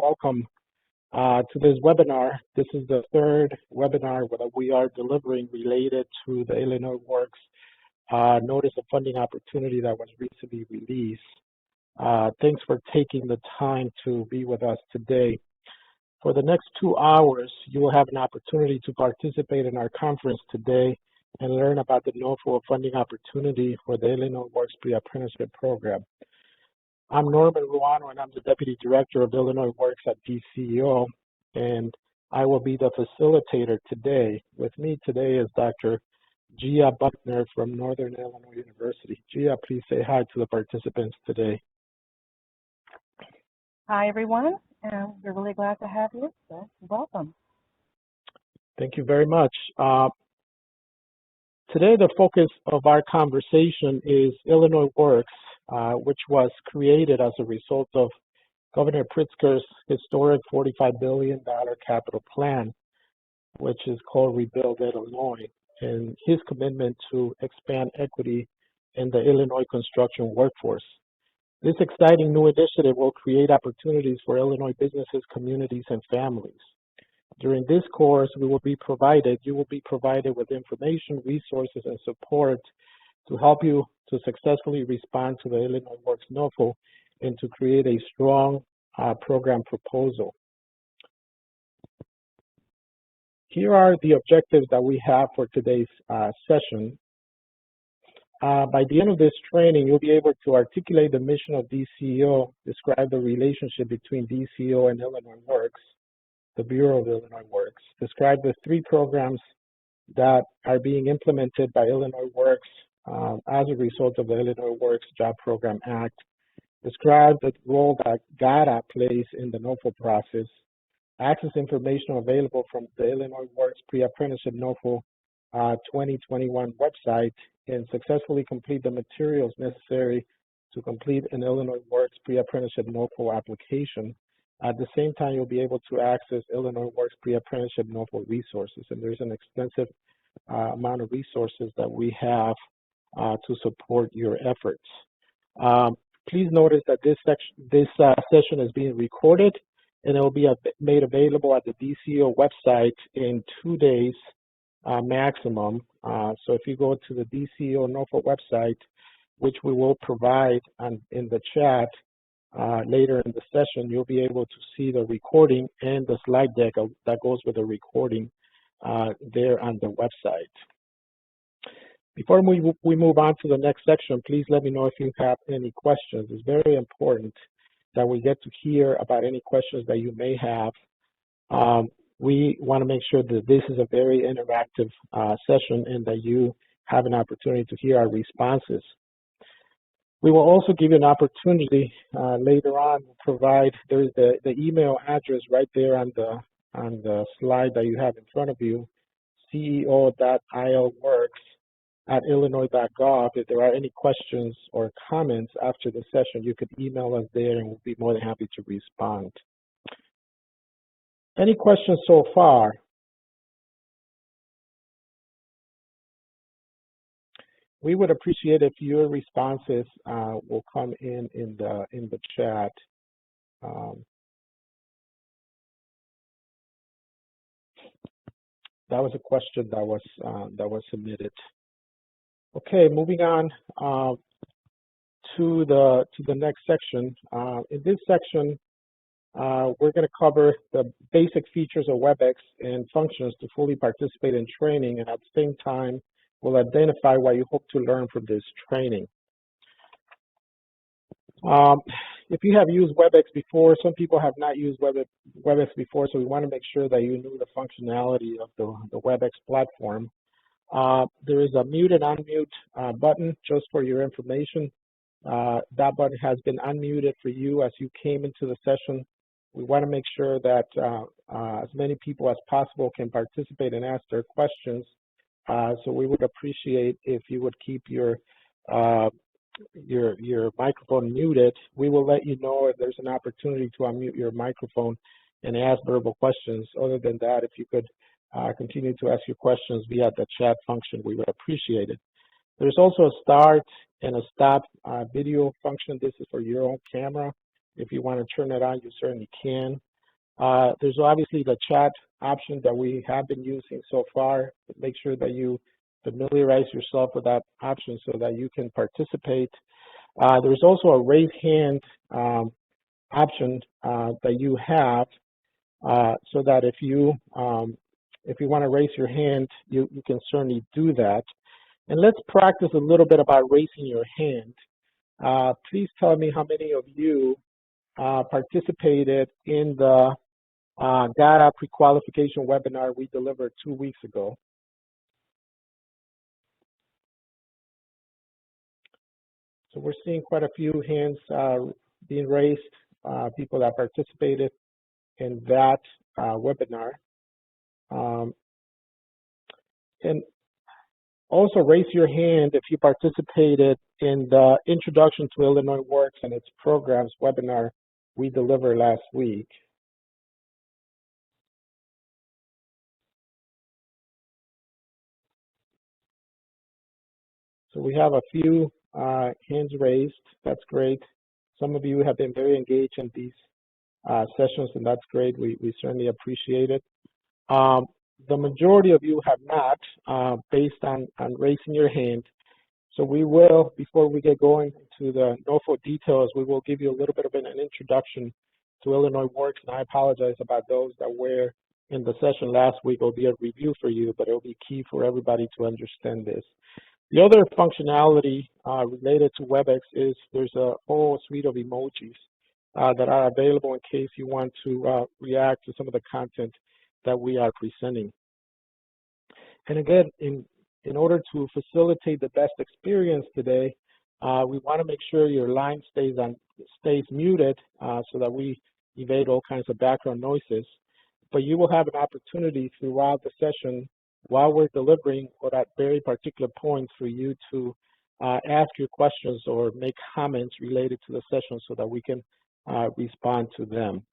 welcome to this webinar. This is the third webinar that we are delivering related to the Illinois Works Notice of Funding Opportunity that was recently released. Thanks for taking the time to be with us today. For the next 2 hours, you will have an opportunity to participate in our conference today and learn about the NOFO funding opportunity for the Illinois Works Pre-apprenticeship program. I'm Norman Ruano, and I'm the Deputy Director of Illinois Works at DCEO, and I will be the facilitator today. With me today is Dr. Gia Buckner from Northern Illinois University. Gia, please say hi to the participants today. Hi, everyone. We're really glad to have you. So welcome. Thank you very much. Today, the focus of our conversation is Illinois Works, which was created as a result of Governor Pritzker's historic $45 billion capital plan, which is called Rebuild Illinois, and his commitment to expand equity in the Illinois construction workforce. This exciting new initiative will create opportunities for Illinois businesses, communities, and families. During this course, you will be provided with information, resources, and support to help you to successfully respond to the Illinois Works NOFO and to create a strong program proposal. Here are the objectives that we have for today's session. By the end of this training, you'll be able to articulate the mission of DCEO, describe the relationship between DCEO and Illinois Works, the Bureau of Illinois Works, describe the 3 programs that are being implemented by Illinois Works as a result of the Illinois Works Job Program Act, describe the role that GATA plays in the NOFO process, access information available from the Illinois Works Pre-apprenticeship NOFO 2021 website, and successfully complete the materials necessary to complete an Illinois Works Pre-apprenticeship NOFO application. At the same time, you'll be able to access Illinois Works Pre-apprenticeship NOFO resources, and there's an extensive amount of resources that we have to support your efforts. Please notice that this session is being recorded, and it will be made available at the DCEO website in 2 days maximum. So if you go to the DCEO NOFO website, which we will provide in the chat later in the session, you'll be able to see the recording and the slide deck that goes with the recording there on the website. Before we move on to the next section, please let me know if you have any questions. It's very important that we get to hear about any questions that you may have. We want to make sure that this is a very interactive session and that you have an opportunity to hear our responses. We will also give you an opportunity later on to provide, there's the email address right there on the slide that you have in front of you, ceo.ilworks@illinois.gov. If there are any questions or comments after the session, you could email us there and we'll be more than happy to respond. Any questions so far? We would appreciate if your responses will come in the chat. That was a question that was submitted. Okay, moving on to the next section. In this section, we're going to cover the basic features of Webex and functions to fully participate in training, and at the same time, we'll identify what you hope to learn from this training. If you have used Webex before, some people have not used Webex before, so we want to make sure that you know the functionality of the Webex platform. There is a mute and unmute button just for your information. That button has been unmuted for you as you came into the session. We want to make sure that as many people as possible can participate and ask their questions. So we would appreciate if you would keep your microphone muted. We will let you know if there's an opportunity to unmute your microphone and ask verbal questions. Other than that, if you could continue to ask your questions via the chat function, we would appreciate it. There's also a start and a stop video function. This is for your own camera. If you want to turn it on, you certainly can. There's obviously the chat option that we have been using so far. Make sure that you familiarize yourself with that option so that you can participate. There's also a raise hand option that you have so that if you want to raise your hand, you can certainly do that. And let's practice a little bit about raising your hand. Please tell me how many of you participated in the data pre-qualification webinar we delivered 2 weeks ago. So we're seeing quite a few hands being raised, people that participated in that webinar. And also raise your hand if you participated in the Introduction to Illinois Works and its Programs webinar we delivered last week. So we have a few hands raised. That's great. Some of you have been very engaged in these sessions, and that's great. We certainly appreciate it. The majority of you have not, based on raising your hand. So we will, before we get going to the NOFO details, we will give you a little bit of an introduction to Illinois Works, and I apologize about those that were in the session last week. It'll be a review for you, but it'll be key for everybody to understand this. The other functionality related to Webex is there's a whole suite of emojis that are available in case you want to react to some of the content that we are presenting. And again, in order to facilitate the best experience today, we want to make sure your line stays muted so that we evade all kinds of background noises. But you will have an opportunity throughout the session while we're delivering or at very particular points for you to ask your questions or make comments related to the session so that we can respond to them.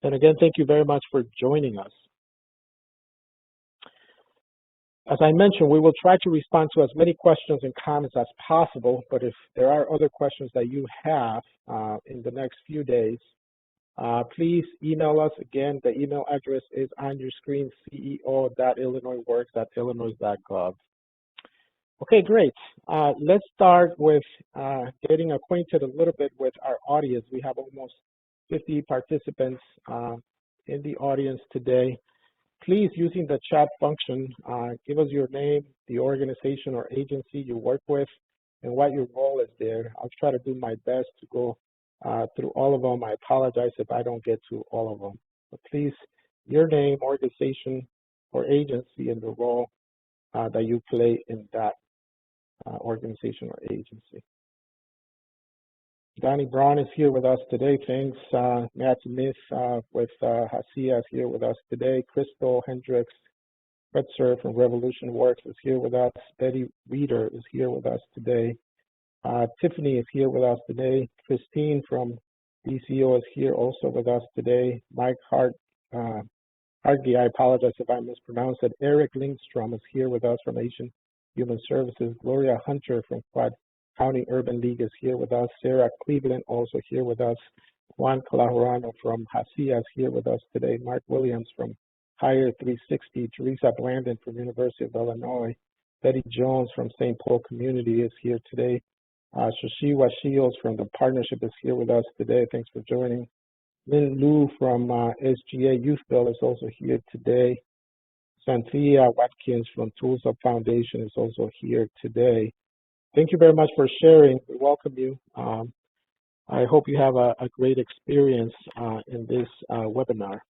And again, thank you very much for joining us. As I mentioned, we will try to respond to as many questions and comments as possible, but if there are other questions that you have in the next few days, please email us. Again, the email address is on your screen, ceo.illinoisworks@illinois.gov. Okay, great. Let's start with getting acquainted a little bit with our audience. We have almost 50 participants in the audience today. Please, using the chat function, give us your name, the organization or agency you work with, and what your role is there. I'll try to do my best to go through all of them. I apologize if I don't get to all of them. But please, your name, organization, or agency, and the role that you play in that organization or agency. Donnie Braun is here with us today. Thanks. Matt Smith with Hacia is here with us today. Crystal Hendricks, Fetzer from Revolution Works is here with us. Betty Reeder is here with us today. Tiffany is here with us today. Christine from DCO is here also with us today. Mike Hartge, I apologize if I mispronounced it. Eric Lindstrom is here with us from Asian Human Services. Gloria Hunter from Quad County Urban League is here with us. Sarah Cleveland also here with us. Juan Calahorano from Hacia is here with us today. Mark Williams from Hire 360. Teresa Blandon from University of Illinois. Betty Jones from St. Paul Community is here today. Shashiwa Shields from the Partnership is here with us today. Thanks for joining. Lynn Liu from SGA Youth Bill is also here today. Cynthia Watkins from Tools Up Foundation is also here today. Thank you very much for sharing. We welcome you. I hope you have a great experience in this webinar.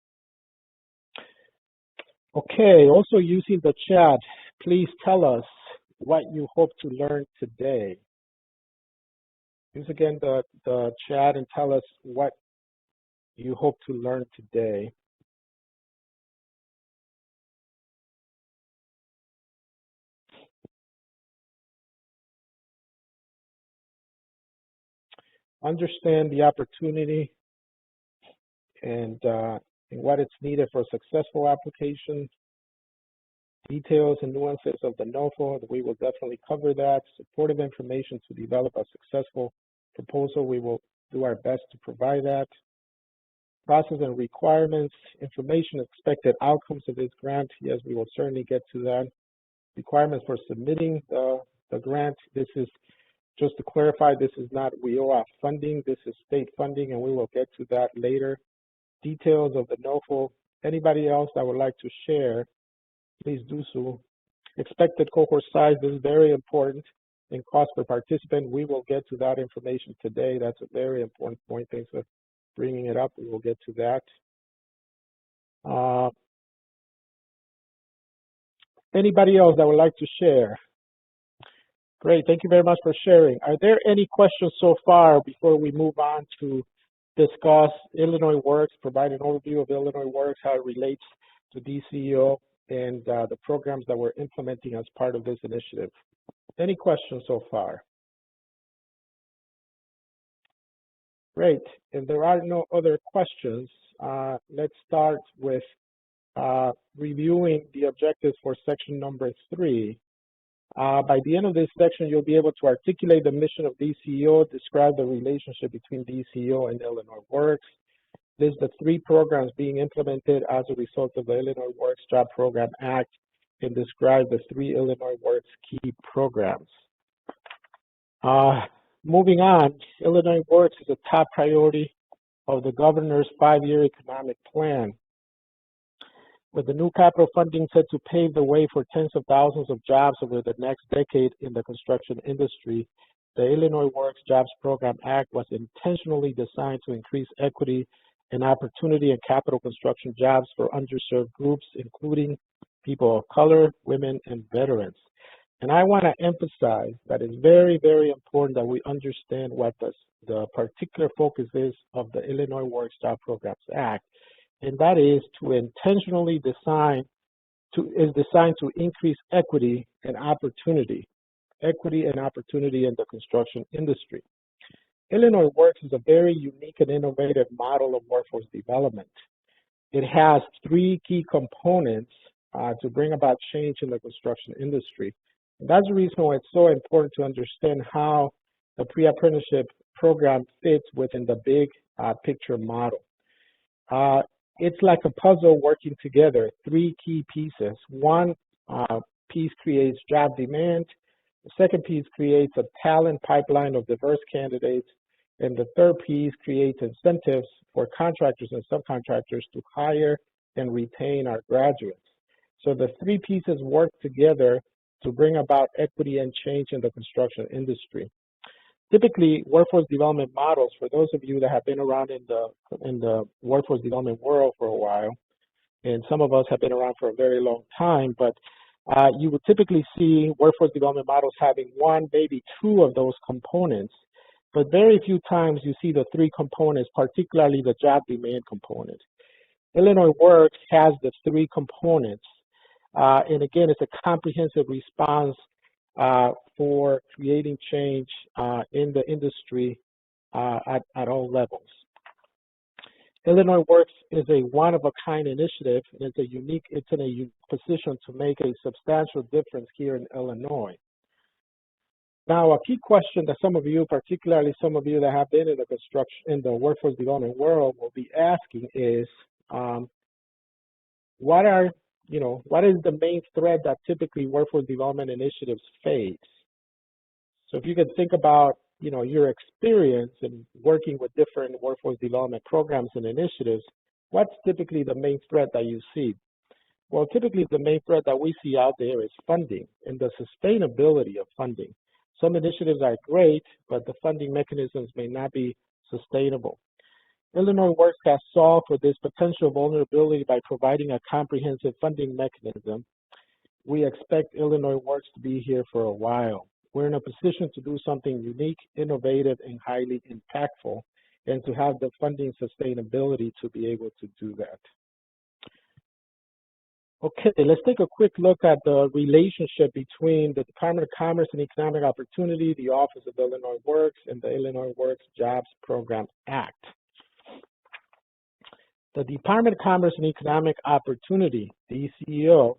Okay, also using the chat, please tell us what you hope to learn today. Use again the chat and tell us what you hope to learn today. Understand the opportunity and what it's needed for a successful application. Details and nuances of the NOFO, we will definitely cover that. Supportive information to develop a successful proposal, we will do our best to provide that. process and requirements, information, expected outcomes of this grant. Yes, we will certainly get to that. Requirements for submitting the grant. This is, just to clarify, this is not WIOA funding. This is state funding, and we will get to that later. Details of the NOFO. Anybody else that would like to share, please do so. Expected cohort size, this is very important. And cost per participant, we will get to that information today. That's a very important point. Thanks for bringing it up. We will get to that. Anybody else that would like to share? Great, thank you very much for sharing. Are there any questions so far before we move on to discuss Illinois Works, provide an overview of Illinois Works, how it relates to DCEO, and the programs that we're implementing as part of this initiative? Any questions so far? Great, if there are no other questions, let's start with reviewing the objectives for section number 3. By the end of this section, you'll be able to articulate the mission of DCEO, describe the relationship between DCEO and Illinois Works, list the 3 programs being implemented as a result of the Illinois Works Job Program Act, and describe the 3 Illinois Works key programs. Moving on, Illinois Works is a top priority of the governor's 5-year economic plan. With the new capital funding set to pave the way for tens of thousands of jobs over the next decade in the construction industry, the Illinois Works Jobs Program Act was intentionally designed to increase equity and opportunity in capital construction jobs for underserved groups, including people of color, women, and veterans. And I want to emphasize that it's very, very important that we understand what the particular focus is of the Illinois Works Job Programs Act. And that is to intentionally designed to increase equity and opportunity in the construction industry. Illinois Works is a very unique and innovative model of workforce development. It has 3 key components to bring about change in the construction industry. And that's the reason why it's so important to understand how the pre-apprenticeship program fits within the big picture model. It's like a puzzle working together, 3 key pieces. One piece creates job demand. The second piece creates a talent pipeline of diverse candidates. And the third piece creates incentives for contractors and subcontractors to hire and retain our graduates. So the 3 pieces work together to bring about equity and change in the construction industry. Typically, workforce development models, for those of you that have been around in the workforce development world for a while, and some of us have been around for a very long time, but you would typically see workforce development models having 1, maybe 2 of those components, but very few times you see the 3 components, particularly the job demand component. Illinois Works has the 3 components, and again, it's a comprehensive response for creating change in the industry at all levels. Illinois Works is a one-of-a-kind initiative, and it's in a unique position to make a substantial difference here in Illinois. Now, a key question that some of you, particularly some of you that have been in the workforce development world, will be asking is, what is the main threat that typically workforce development initiatives face? So if you can think about, your experience in working with different workforce development programs and initiatives, what's typically the main threat that you see? Well, typically the main threat that we see out there is funding and the sustainability of funding. Some initiatives are great, but the funding mechanisms may not be sustainable. Illinois Works has solved for this potential vulnerability by providing a comprehensive funding mechanism. We expect Illinois Works to be here for a while. We're in a position to do something unique, innovative, and highly impactful, and to have the funding sustainability to be able to do that. Okay, let's take a quick look at the relationship between the Department of Commerce and Economic Opportunity, the Office of Illinois Works, and the Illinois Works Jobs Program Act. The Department of Commerce and Economic Opportunity, DCEO,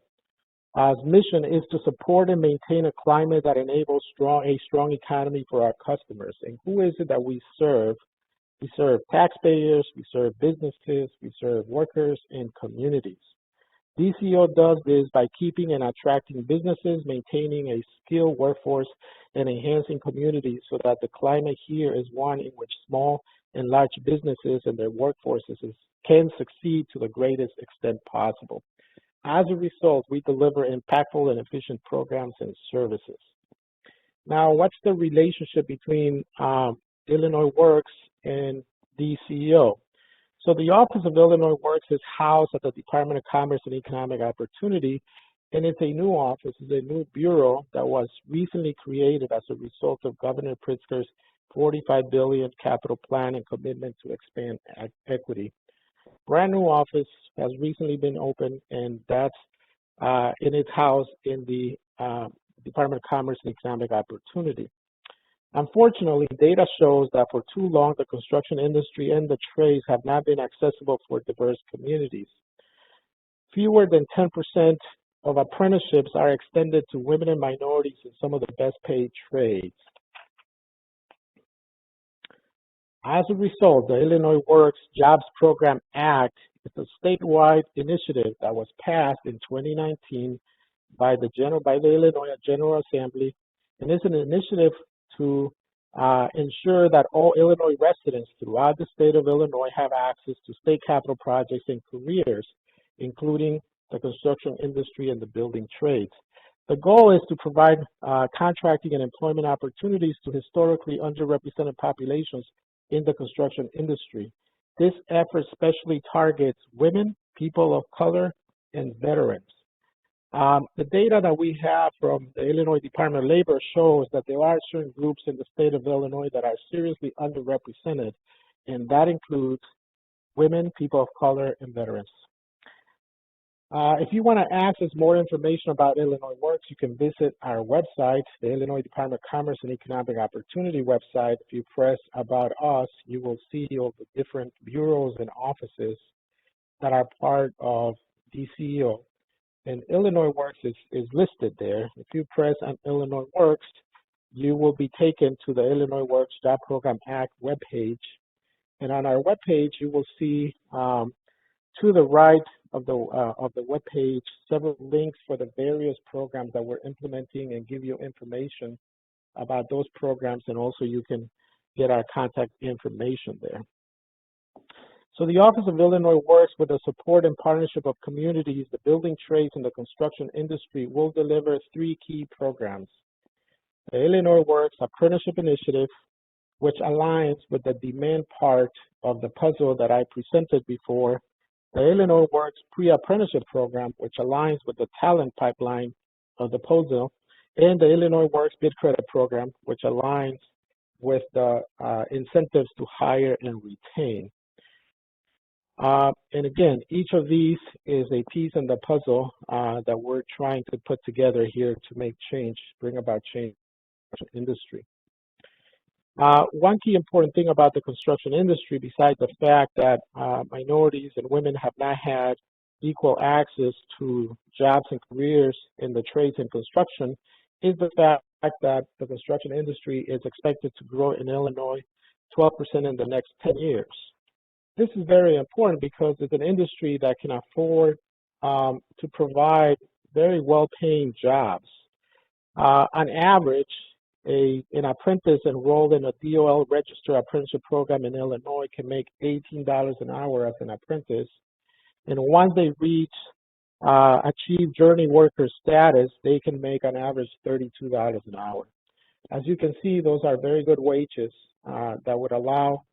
mission is to support and maintain a climate that enables a strong economy for our customers. And who is it that we serve? We serve taxpayers, we serve businesses, we serve workers and communities. DCO does this by keeping and attracting businesses, maintaining a skilled workforce, and enhancing communities so that the climate here is one in which small and large businesses and their workforces can succeed to the greatest extent possible. As a result, we deliver impactful and efficient programs and services. Now, what's the relationship between Illinois Works and DCO? So the Office of Illinois Works is housed at the Department of Commerce and Economic Opportunity, and it's a new office, it's a new bureau that was recently created as a result of Governor Pritzker's $45 billion capital plan and commitment to expand equity. Brand new office has recently been opened, and that's in its house in the Department of Commerce and Economic Opportunity. Unfortunately, data shows that for too long, the construction industry and the trades have not been accessible for diverse communities. Fewer than 10% of apprenticeships are extended to women and minorities in some of the best paid trades. As a result, the Illinois Works Jobs Program Act is a statewide initiative that was passed in 2019 by the Illinois General Assembly, and is an initiative to ensure that all Illinois residents throughout the state of Illinois have access to state capital projects and careers, including the construction industry and the building trades. The goal is to provide contracting and employment opportunities to historically underrepresented populations in the construction industry. This effort especially targets women, people of color, and veterans. The data that we have from the Illinois Department of Labor shows that there are certain groups in the state of Illinois that are seriously underrepresented, and that includes women, people of color, and veterans. If you want to access more information about Illinois Works, you can visit our website, the Illinois Department of Commerce and Economic Opportunity website. If you press About Us, you will see all the different bureaus and offices that are part of DCO. And Illinois Works is listed there. If you press on Illinois Works, you will be taken to the Illinois Works Job Program Act webpage. And on our webpage, you will see to the right of the webpage several links for the various programs that we're implementing and give you information about those programs, and also you can get our contact information there. So the Office of Illinois Works, with the support and partnership of communities, the building trades, and the construction industry, will deliver 3 key programs. The Illinois Works Apprenticeship Initiative, which aligns with the demand part of the puzzle that I presented before. The Illinois Works Pre-apprenticeship program, which aligns with the talent pipeline of the puzzle. And the Illinois Works Bid Credit program, which aligns with the incentives to hire and retain. And again, each of these is a piece in the puzzle that we're trying to put together here to make change, bring about change in the industry. One key important thing about the construction industry, besides the fact that minorities and women have not had equal access to jobs and careers in the trades and construction, is the fact that the construction industry is expected to grow in Illinois 12% in the next 10 years. This is very important because it's an industry that can afford to provide very well-paying jobs. On average, an apprentice enrolled in a DOL registered apprenticeship program in Illinois can make $18 an hour as an apprentice. And once they achieve journey worker status, they can make on average $32 an hour. As you can see, those are very good wages that would allow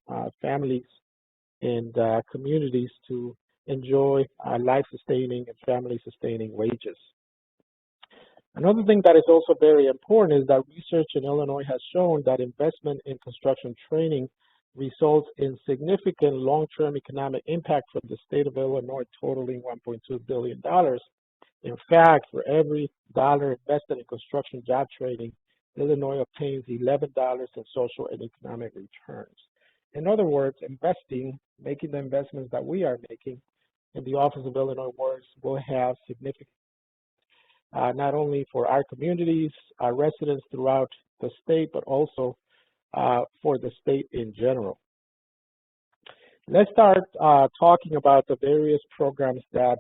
families and communities to enjoy life-sustaining and family-sustaining wages. Another thing that is also very important is that research in Illinois has shown that investment in construction training results in significant long-term economic impact for the state of Illinois, totaling $1.2 billion. In fact, for every dollar invested in construction job training, Illinois obtains $11 in social and economic returns. In other words, making the investments that we are making in the Office of Illinois Works will have significant, not only for our communities, our residents throughout the state, but also for the state in general. Let's start talking about the various programs that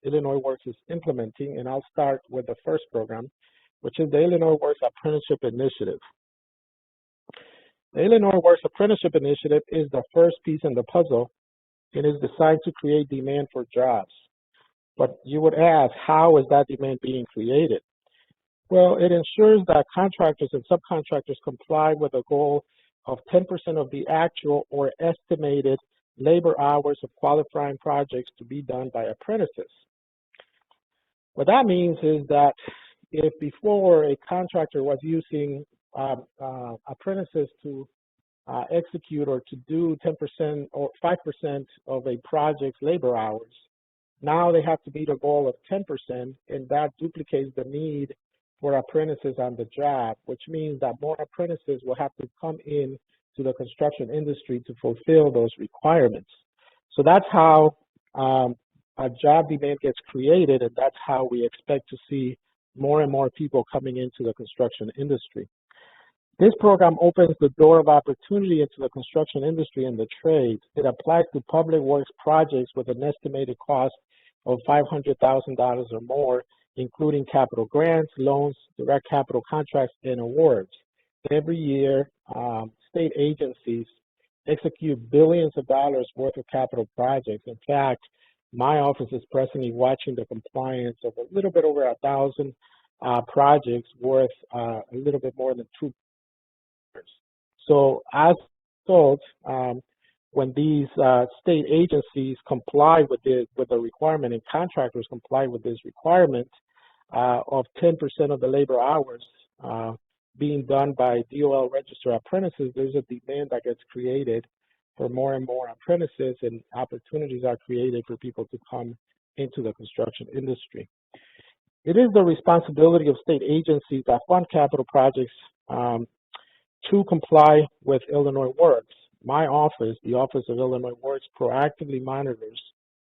Illinois Works is implementing, and I'll start with the first program, which is the Illinois Works Apprenticeship Initiative. The Illinois Works Apprenticeship Initiative is the first piece in the puzzle and is designed to create demand for jobs. But you would ask, how is that demand being created? Well, it ensures that contractors and subcontractors comply with a goal of 10% of the actual or estimated labor hours of qualifying projects to be done by apprentices. What that means is that if before a contractor was using apprentices to execute or to do 10% or 5% of a project's labor hours, now they have to meet a goal of 10%, and that duplicates the need for apprentices on the job, which means that more apprentices will have to come in to the construction industry to fulfill those requirements. So that's how a job demand gets created, and that's how we expect to see more and more people coming into the construction industry. This program opens the door of opportunity into the construction industry and the trades. It applies to public works projects with an estimated cost of $500,000 or more, including capital grants, loans, direct capital contracts, and awards. Every year, state agencies execute billions of dollars worth of capital projects. In fact, my office is presently watching the compliance of a little bit over 1,000 projects worth a little bit more than $2 billion. So as told, when these state agencies comply with the requirement and contractors comply with this requirement of 10% of the labor hours being done by DOL registered apprentices, there's a demand that gets created for more and more apprentices, and opportunities are created for people to come into the construction industry. It is the responsibility of state agencies that fund capital projects to comply with Illinois Works. My office, the Office of Illinois Works, proactively monitors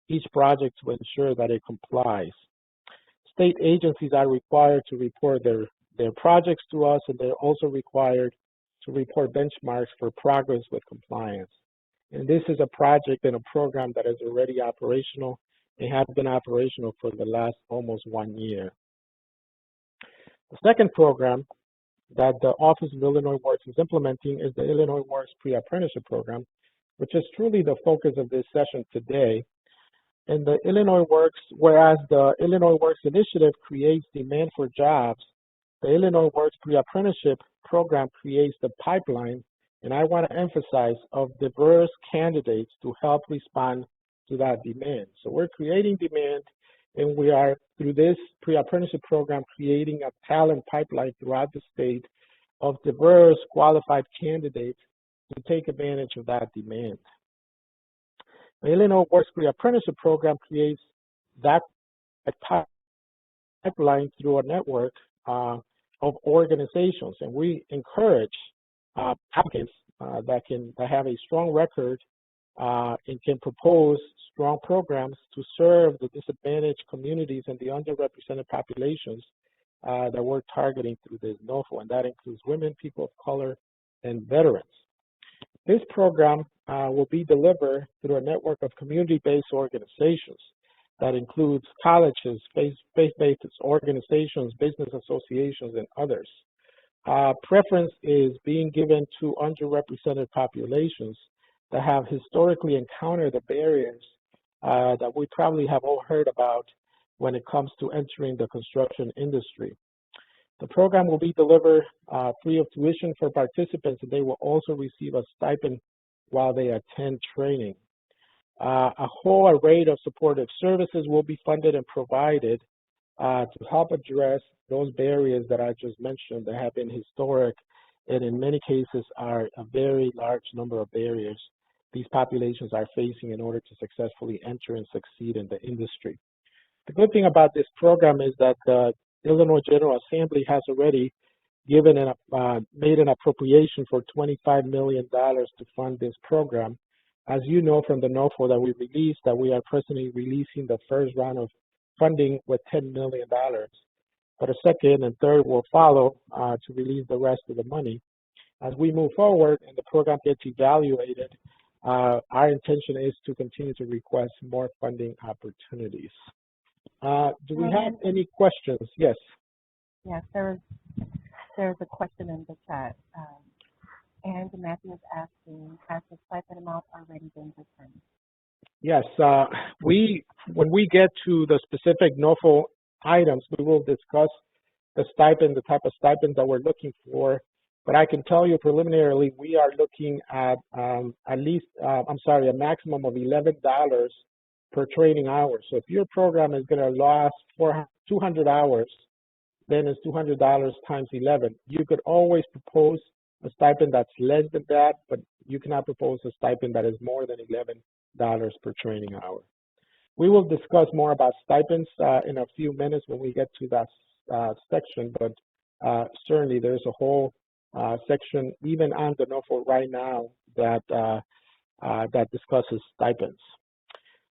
each project to ensure that it complies. State agencies are required to report their projects to us, and they're also required to report benchmarks for progress with compliance. And this is a project and a program that is already operational and has been operational for the last almost 1 year. The second program that the Office of Illinois Works is implementing is the Illinois Works Pre-apprenticeship program, which is truly the focus of this session today. And the Illinois Works, whereas the Illinois Works initiative creates demand for jobs, the Illinois Works Pre-apprenticeship program creates the pipeline, and I want to emphasize, of diverse candidates to help respond to that demand. So we're creating demand, and we are, through this pre-apprenticeship program, creating a talent pipeline throughout the state of diverse qualified candidates to take advantage of that demand. The Illinois Works Pre-apprenticeship program creates that pipeline through a network of organizations, and we encourage applicants that have a strong record and can propose strong programs to serve the disadvantaged communities and the underrepresented populations that we're targeting through this NOFO, and that includes women, people of color, and veterans. This program will be delivered through a network of community-based organizations that includes colleges, faith-based organizations, business associations, and others. Preference is being given to underrepresented populations that have historically encountered the barriers that we probably have all heard about when it comes to entering the construction industry. The program will be delivered free of tuition for participants, and they will also receive a stipend while they attend training. A whole array of supportive services will be funded and provided to help address those barriers that I just mentioned that have been historic and in many cases are a very large number of barriers these populations are facing in order to successfully enter and succeed in the industry. The good thing about this program is that the Illinois General Assembly has already made an appropriation for $25 million to fund this program. As you know from the NOFO that we released, that we are presently releasing the first round of funding with $10 million. But a second and third will follow to release the rest of the money. As we move forward and the program gets evaluated, our intention is to continue to request more funding opportunities. Do we have any questions? Yes. Yes, there's a question in the chat. And Matthew is asking, has the stipend amount already been determined? Yes, when we get to the specific NOFO items, we will discuss the stipend, the type of stipend that we're looking for. But I can tell you preliminarily, we are looking at least, a maximum of $11 per training hour. So if your program is going to last for 200 hours, then it's $200 times 11. You could always propose a stipend that's less than that, but you cannot propose a stipend that is more than $11 per training hour. We will discuss more about stipends in a few minutes when we get to that section, but certainly there's a whole section even on the NOFO right now that discusses stipends.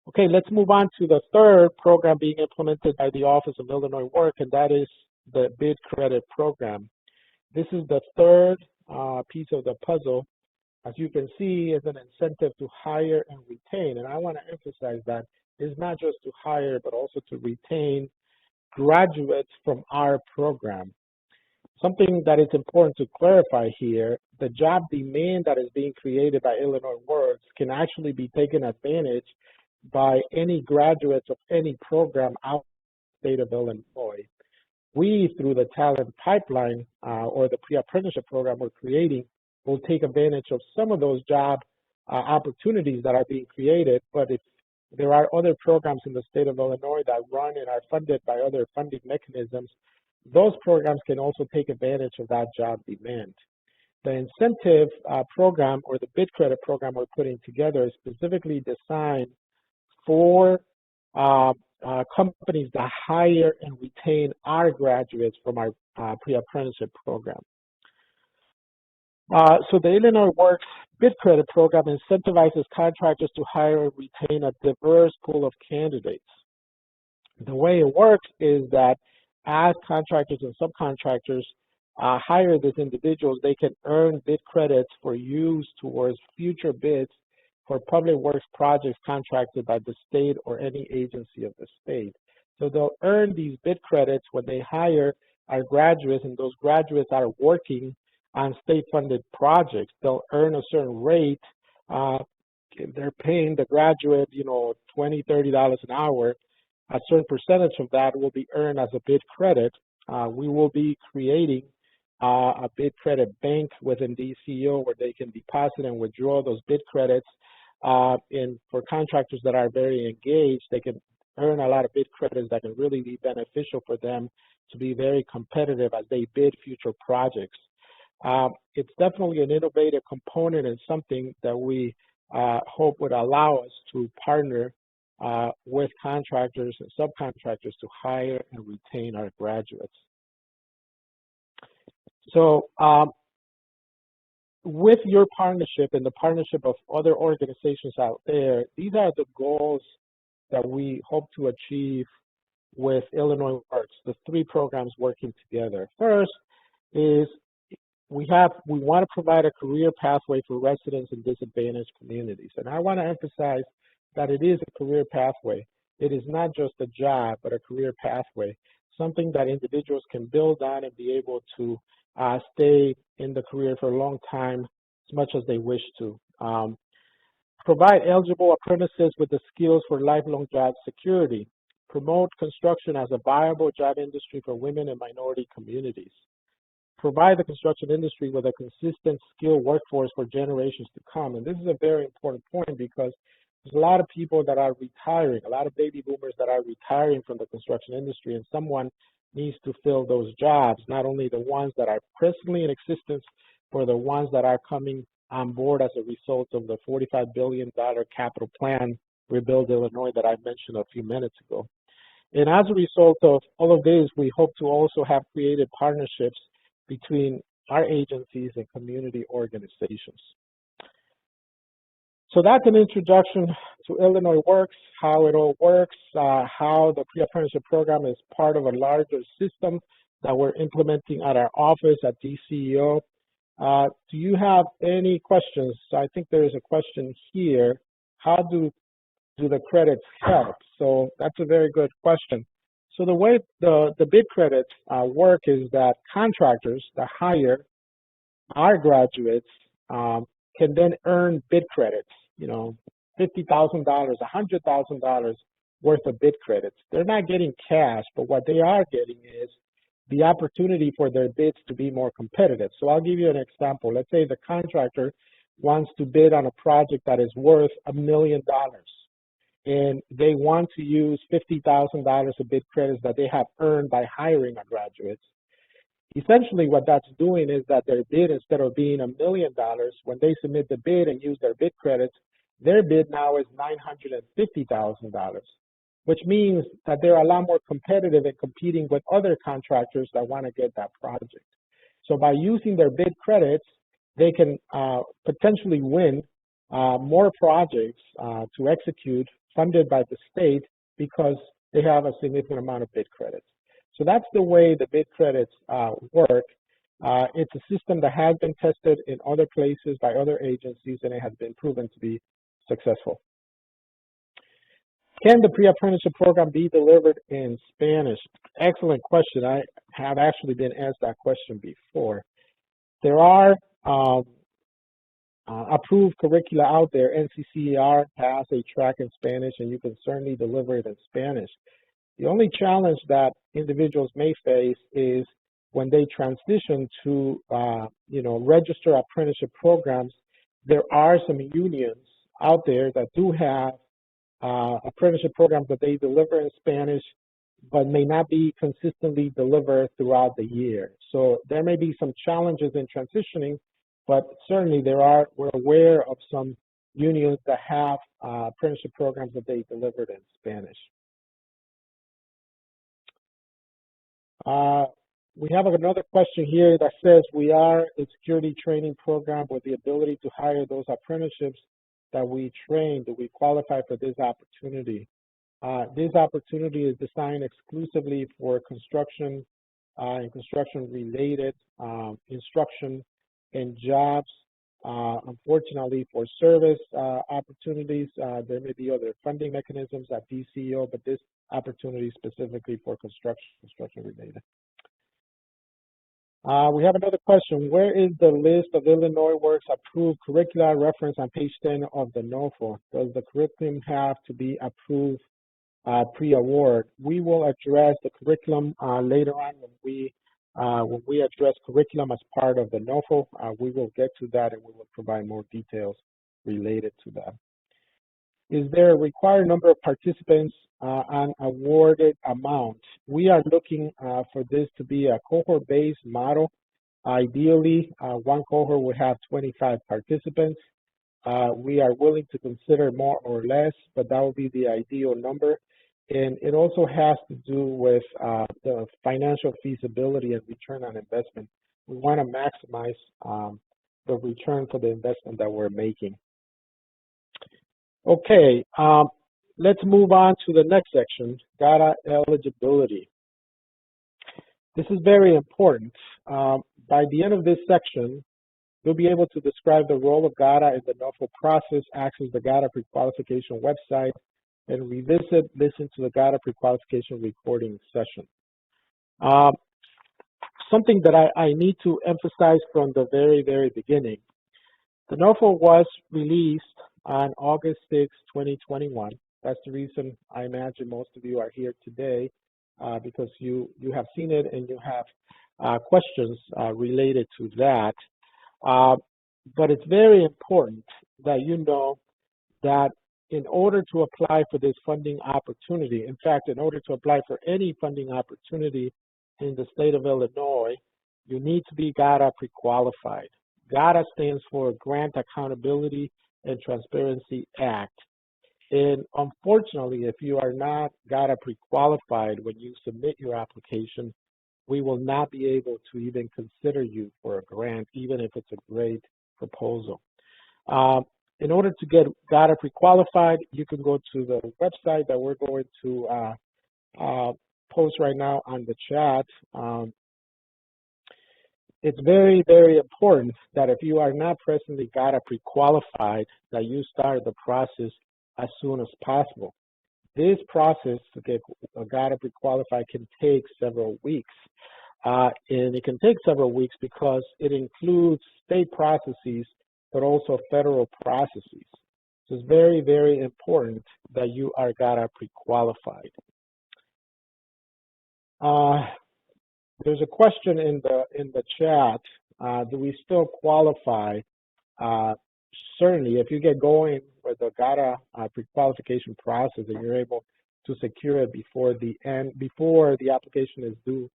Okay, let's move on to the third program being implemented by the Office of Illinois Work, and that is the bid credit program. This is the third piece of the puzzle. As you can see, is an incentive to hire and retain. And I want to emphasize that it's not just to hire, but also to retain graduates from our program. Something that is important to clarify here, the job demand that is being created by Illinois Works can actually be taken advantage by any graduates of any program out of the state of Illinois. We, through the talent pipeline or the pre-apprenticeship program we're creating, will take advantage of some of those job opportunities that are being created. But if there are other programs in the state of Illinois that run and are funded by other funding mechanisms, those programs can also take advantage of that job demand. The incentive program or the bid credit program we're putting together is specifically designed for companies that hire and retain our graduates from our pre-apprenticeship program. So the Illinois Works Bid Credit Program incentivizes contractors to hire and retain a diverse pool of candidates. The way it works is that as contractors and subcontractors hire these individuals, they can earn bid credits for use towards future bids for public works projects contracted by the state or any agency of the state. So they'll earn these bid credits when they hire our graduates, and those graduates are working on state-funded projects. They'll earn a certain rate. If they're paying the graduate, $20, $30 an hour, a certain percentage of that will be earned as a bid credit. We will be creating a bid credit bank within DCO where they can deposit and withdraw those bid credits. And for contractors that are very engaged, they can earn a lot of bid credits that can really be beneficial for them to be very competitive as they bid future projects. It's definitely an innovative component and something that we hope would allow us to partner with contractors and subcontractors to hire and retain our graduates. So with your partnership and the partnership of other organizations out there, these are the goals that we hope to achieve with Illinois Works, the three programs working together. First is we want to provide a career pathway for residents in disadvantaged communities. And I want to emphasize that it is a career pathway. It is not just a job, but a career pathway, something that individuals can build on and be able to stay in the career for a long time, as much as they wish to. Provide eligible apprentices with the skills for lifelong job security. Promote construction as a viable job industry for women and minority communities. Provide the construction industry with a consistent skilled workforce for generations to come. And this is a very important point because there's a lot of people that are retiring, a lot of baby boomers that are retiring from the construction industry, and someone needs to fill those jobs, not only the ones that are presently in existence, but the ones that are coming on board as a result of the $45 billion capital plan, Rebuild Illinois, that I mentioned a few minutes ago. And as a result of all of this, we hope to also have created partnerships between our agencies and community organizations. So that's an introduction to Illinois Works, how it all works, how the pre-apprenticeship program is part of a larger system that we're implementing at our office at DCEO. Do you have any questions? I think there is a question here. How do the credits help? So that's a very good question. So the way the bid credits work is that contractors that hire our graduates can then earn bid credits, you know, $50,000, $100,000 worth of bid credits. They're not getting cash, but what they are getting is the opportunity for their bids to be more competitive. So I'll give you an example. Let's say the contractor wants to bid on a project that is worth $1 million, and they want to use $50,000 of bid credits that they have earned by hiring our graduates. Essentially, what that's doing is that their bid, instead of being $1 million, when they submit the bid and use their bid credits, their bid now is $950,000, which means that they're a lot more competitive in competing with other contractors that want to get that project. So by using their bid credits, they can potentially win more projects to execute funded by the state because they have a significant amount of bid credits. So that's the way the bid credits work. It's a system that has been tested in other places by other agencies, and it has been proven to be successful. Can the pre-apprenticeship program be delivered in Spanish? Excellent question. I have actually been asked that question before. There are approved curricula out there. NCCER has a track in Spanish, and you can certainly deliver it in Spanish. The only challenge that individuals may face is when they transition to, register apprenticeship programs. There are some unions out there that do have apprenticeship programs that they deliver in Spanish, but may not be consistently delivered throughout the year. So there may be some challenges in transitioning, but certainly we're aware of some unions that have apprenticeship programs that they delivered in Spanish. We have another question here that says, we are a security training program with the ability to hire those apprenticeships that we train. Do we qualify for this opportunity? This opportunity is designed exclusively for construction and construction-related instruction and jobs. Unfortunately, for service opportunities, there may be other funding mechanisms at DCO, but this opportunity is specifically for construction-related. We have another question. Where is the list of Illinois Works approved curricula referenced on page 10 of the NOFO? Does the curriculum have to be approved pre-award? We will address the curriculum later on when we address curriculum as part of the NOFO. We will get to that and we will provide more details related to that. Is there a required number of participants on awarded amount? We are looking for this to be a cohort-based model. Ideally, one cohort would have 25 participants. We are willing to consider more or less, but that would be the ideal number. And it also has to do with the financial feasibility and return on investment. We want to maximize the return for the investment that we're making. Okay, let's move on to the next section, data eligibility. This is very important. By the end of this section, you'll be able to describe the role of GATA in the NOFO process, access the GATA pre-qualification website, and listen to the GATA pre-qualification recording session. Something that I need to emphasize from the very, very beginning. The NOFO was released on August 6, 2021. That's the reason I imagine most of you are here today, because you have seen it and you have questions related to that. But it's very important that you know that in order to apply for this funding opportunity, in fact, in order to apply for any funding opportunity in the state of Illinois, you need to be GATA pre-qualified. GATA stands for Grant Accountability and Transparency Act. And unfortunately, if you are not GATA pre-qualified when you submit your application, we will not be able to even consider you for a grant, even if it's a great proposal. In order to get GATA pre-qualified, you can go to the website that we're going to post right now on the chat. it's very, very important that if you are not presently GATA pre-qualified, that you start the process as soon as possible. This process to get GATA pre-qualified can take several weeks. And it can take several weeks because it includes state processes, but also federal processes. So it's very, very important that you are GATA pre-qualified. There's a question in the chat. Do we still qualify? Certainly, if you get going with the GATA pre-qualification process and you're able to secure it before the application is due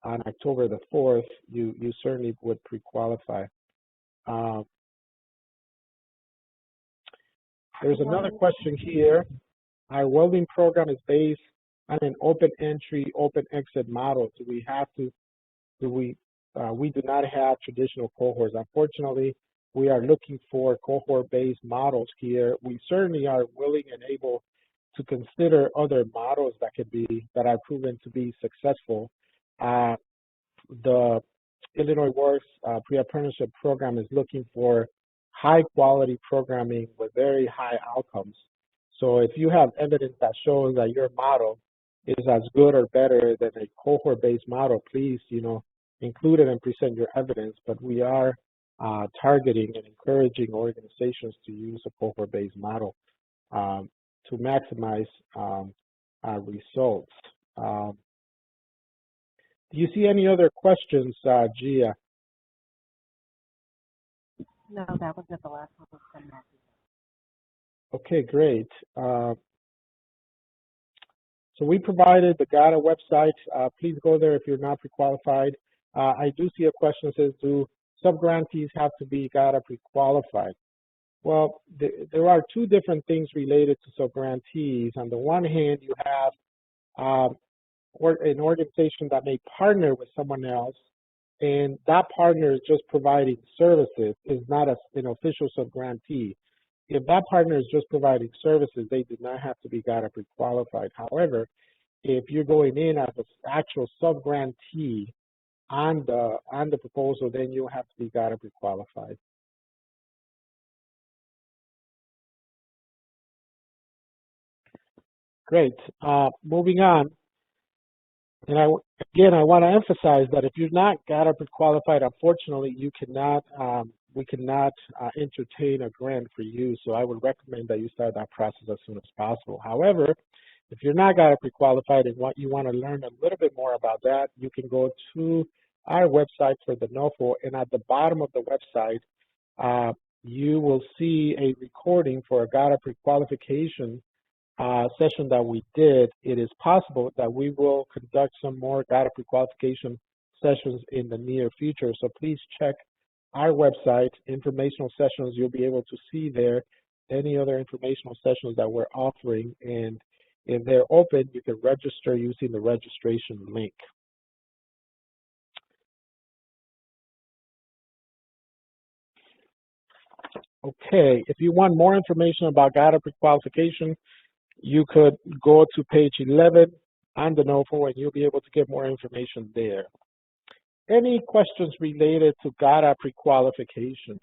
on October the 4th, you certainly would pre-qualify. There's another question here. Our welding program is based on an open entry, open exit model. We do not have traditional cohorts. Unfortunately, we are looking for cohort-based models here. We certainly are willing and able to consider other models that are proven to be successful. The Illinois Works pre-apprenticeship program is looking for high-quality programming with very high outcomes. So if you have evidence that shows that your model is as good or better than a cohort-based model, please, include it and present your evidence. But we are targeting and encouraging organizations to use a cohort-based model to maximize results. Do you see any other questions, Gia? No, that was it. The last one was from Matthew. Okay, great. So we provided the GATA website. Please go there if you're not pre-qualified. I do see a question that says, do sub-grantees have to be GATA pre-qualified? Well, there are two different things related to sub-grantees. On the one hand, you have an organization that may partner with someone else, and that partner is just providing services, is not an official sub-grantee. If that partner is just providing services, they do not have to be GATA pre-qualified. However, if you're going in as an actual sub-grantee on the proposal, then you have to be GATA pre-qualified. Great. Moving on. And I want to emphasize that if you're not GATA pre-qualified, unfortunately, we cannot entertain a grant for you. So I would recommend that you start that process as soon as possible. However, if you're not GATA pre-qualified and you want to learn a little bit more about that, you can go to our website for the NOFO, and at the bottom of the website, you will see a recording for a GATA pre-qualification session that we did. It is possible that we will conduct some more GATA pre-qualification sessions in the near future. So please check our website, informational sessions. You'll be able to see there any other informational sessions that we're offering. And if they're open, you can register using the registration link. Okay, if you want more information about GATA pre-qualification, you could go to page 11 on the NOFO and you'll be able to get more information there. Any questions related to GATA pre-qualification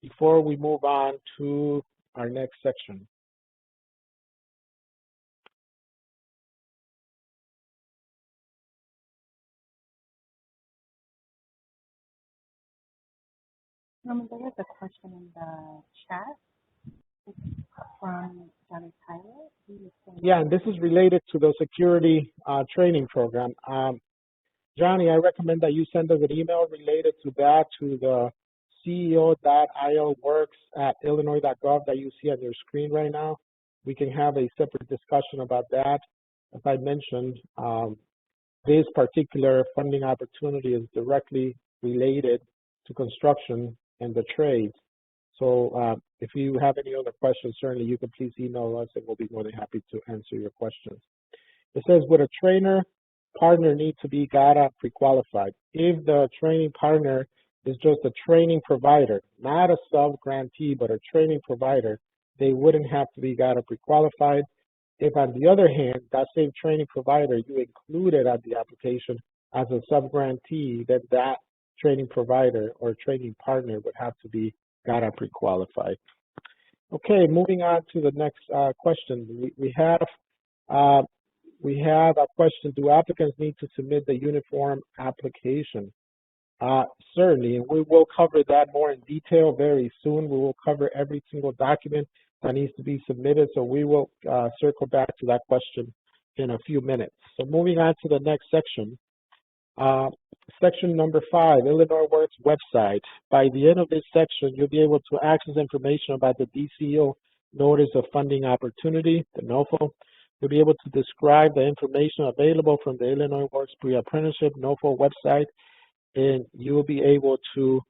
before we move on to our next section? There is a question in the chat. It's from Johnny Tyler. Yeah, and this is related to the security training program. Johnny, I recommend that you send us an email related to that to the ceo.ilworks@illinois.gov that you see on your screen right now. We can have a separate discussion about that. As I mentioned, this particular funding opportunity is directly related to construction and the trades. So if you have any other questions, certainly you can please email us and we'll be more than happy to answer your questions. It says, would a trainer partner need to be GATA pre-qualified? If the training partner is just a training provider, not a sub-grantee, but a training provider, they wouldn't have to be GATA pre-qualified. If, on the other hand, that same training provider you included on the application as a sub-grantee, then that training provider or training partner would have to be GATA pre-qualified. Okay, moving on to the next question. We have a question: do applicants need to submit the uniform application? Certainly, and we will cover that more in detail very soon. We will cover every single document that needs to be submitted, so we will circle back to that question in a few minutes. So moving on to the next section. Section number 5, Illinois Works website. By the end of this section, you'll be able to access information about the DCO Notice of Funding Opportunity, the NOFO. You'll be able to describe the information available from the Illinois Works Pre-apprenticeship NOFO website, and you will be able to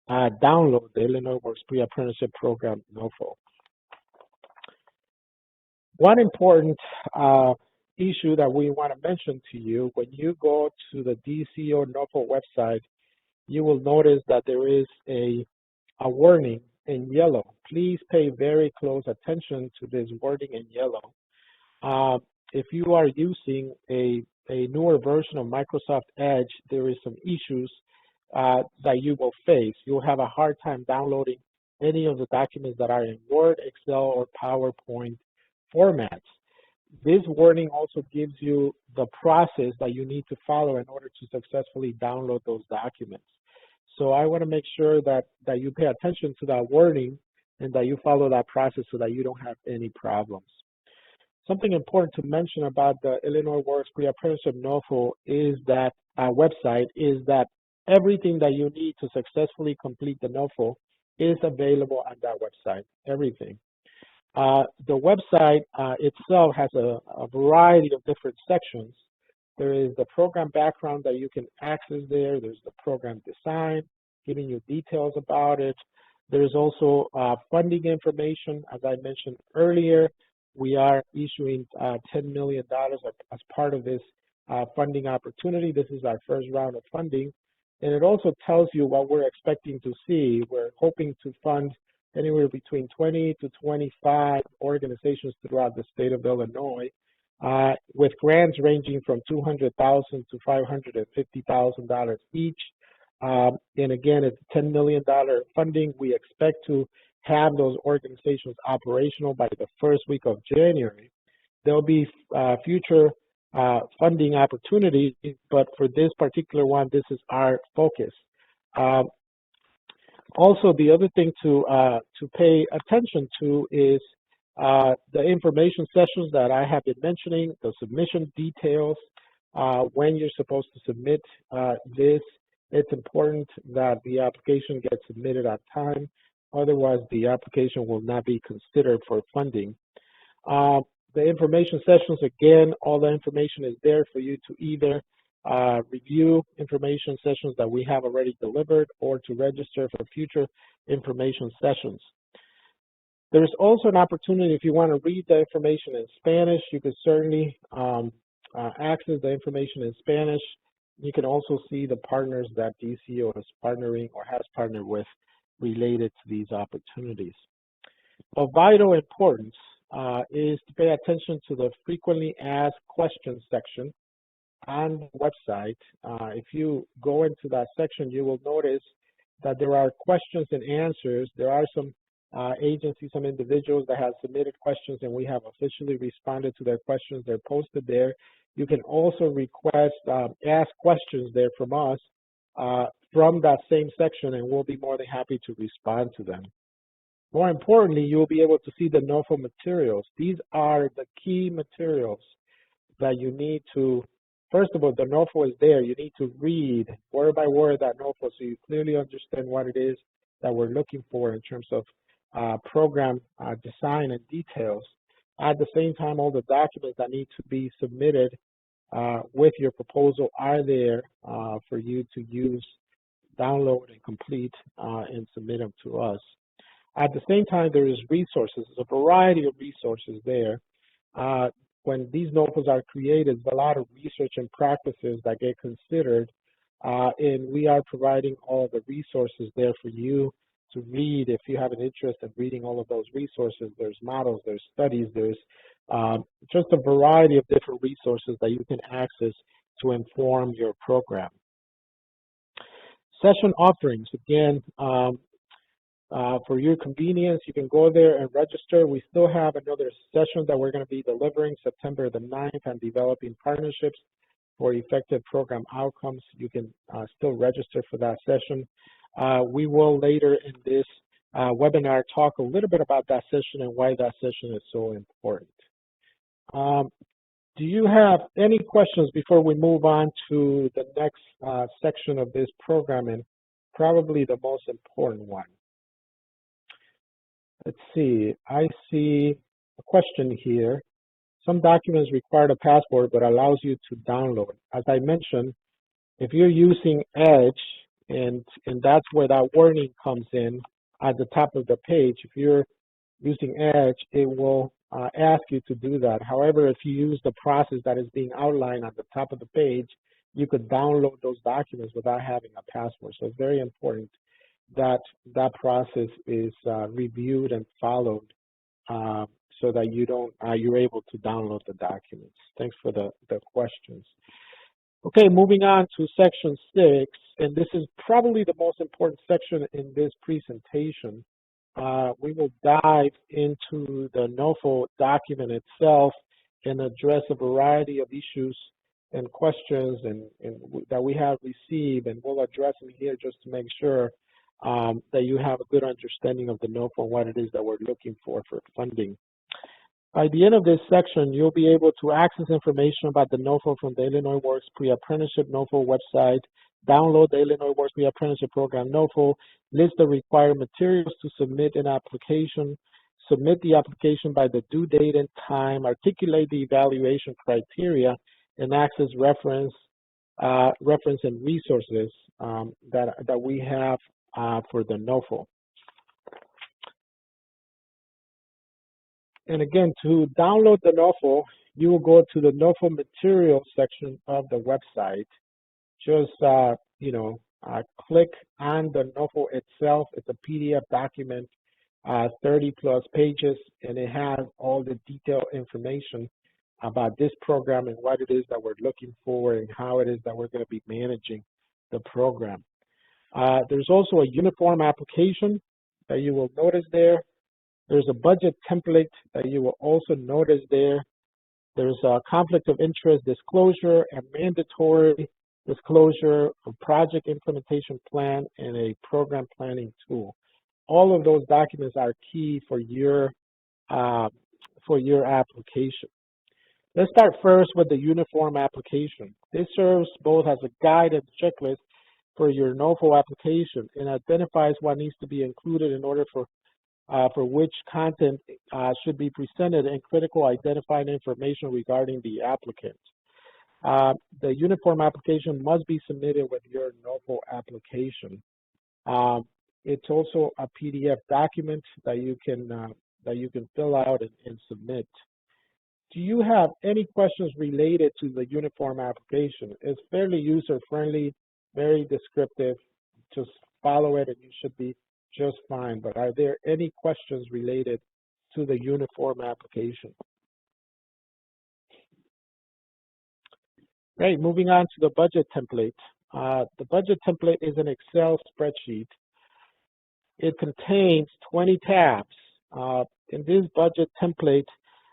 download the Illinois Works Pre-apprenticeship program NOFO. One important issue that we want to mention to you: when you go to the DCO NOFO website, you will notice that there is a warning in yellow. Please pay very close attention to this wording in yellow. If you are using a newer version of Microsoft Edge, there is some issues that you will face. You'll have a hard time downloading any of the documents that are in Word, Excel, or PowerPoint formats. This warning also gives you the process that you need to follow in order to successfully download those documents. So I want to make sure that you pay attention to that warning and that you follow that process so that you don't have any problems. Something important to mention about the Illinois Works Pre-apprenticeship NOFO is that website is that everything that you need to successfully complete the NOFO is available on that website, everything. The website itself has a variety of different sections. There is the program background that you can access there. There's the program design, giving you details about it. There's also funding information. As I mentioned earlier, we are issuing $10 million as part of this funding opportunity. This is our first round of funding. And it also tells you what we're expecting to see. We're hoping to fund anywhere between 20 to 25 organizations throughout the state of Illinois, with grants ranging from $200,000 to $550,000 each. And again, it's $10 million funding. We expect to have those organizations operational by the first week of January. There'll be future funding opportunities, but for this particular one, this is our focus. Also, the other thing to pay attention to is the information sessions that I have been mentioning, the submission details, when you're supposed to submit this. It's important that the application gets submitted on time. Otherwise, the application will not be considered for funding. The information sessions, again, all the information is there for you to either review information sessions that we have already delivered or to register for future information sessions. There's also an opportunity, if you want to read the information in Spanish, you can certainly access the information in Spanish. You can also see the partners that DCO is partnering or has partnered with related to these opportunities. Of vital importance is to pay attention to the frequently asked questions section on the website. If you go into that section, you will notice that there are questions and answers. There are some agencies, some individuals that have submitted questions, and we have officially responded to their questions. They're posted there. You can also request, ask questions there from us from that same section, and we'll be more than happy to respond to them. More importantly, you'll be able to see the NOFO materials. These are the key materials that you need to, first of all, the NOFO is there. You need to read word by word that NOFO so you clearly understand what it is that we're looking for in terms of program design and details. At the same time, all the documents that need to be submitted with your proposal are there for you to use, download, and complete and submit them to us. At the same time, there is resources. There's a variety of resources there. When these NOFOs are created, there's a lot of research and practices that get considered, and we are providing all the resources there for you to read if you have an interest in reading all of those resources. There's models, there's studies, there's just a variety of different resources that you can access to inform your program. Session offerings, again, for your convenience, you can go there and register. We still have another session that we're going to be delivering September the 9th on developing partnerships for effective program outcomes. You can still register for that session. We will later in this webinar talk a little bit about that session and why that session is so important. Do you have any questions before we move on to the next section of this program, and probably the most important one? Let's see, I see a question here. Some documents require a password but allows you to download. As I mentioned, if you're using Edge, and that's where that warning comes in at the top of the page, if you're using Edge, it will ask you to do that. However, if you use the process that is being outlined at the top of the page, you could download those documents without having a password. So it's very important that that process is reviewed and followed so that you're able to download the documents. Thanks for the questions. Okay, moving on to section 6, and this is probably the most important section in this presentation. We will dive into the NOFO document itself and address a variety of issues and questions that we have received, and we'll address them here just to make sure that you have a good understanding of the NOFO and what it is that we're looking for funding. By the end of this section, you'll be able to access information about the NOFO from the Illinois Works Pre-apprenticeship NOFO website, download the Illinois Works Pre-apprenticeship program NOFO, list the required materials to submit an application, submit the application by the due date and time, articulate the evaluation criteria, and access reference and resources that we have for the NOFO. And again, to download the NOFO, you will go to the NOFO materials section of the website. Just, click on the NOFO itself. It's a PDF document, 30 plus pages, and it has all the detailed information about this program and what it is that we're looking for and how it is that we're going to be managing the program. There's also a uniform application that you will notice there. There's a budget template that you will also notice there. There's a conflict of interest disclosure and mandatory disclosure, a project implementation plan, and a program planning tool. All of those documents are key for your application. Let's start first with the uniform application. This serves both as a guide and checklist for your NOFO application and identifies what needs to be included in order for which content should be presented and critical identifying information regarding the applicant. The uniform application must be submitted with your NOFO application. It's also a PDF document that you can fill out and submit. Do you have any questions related to the uniform application? It's fairly user-friendly, very descriptive. Just follow it and you should be just fine. But are there any questions related to the uniform application? Great, moving on to the budget template. The budget template is an Excel spreadsheet. It contains 20 tabs. In this budget template,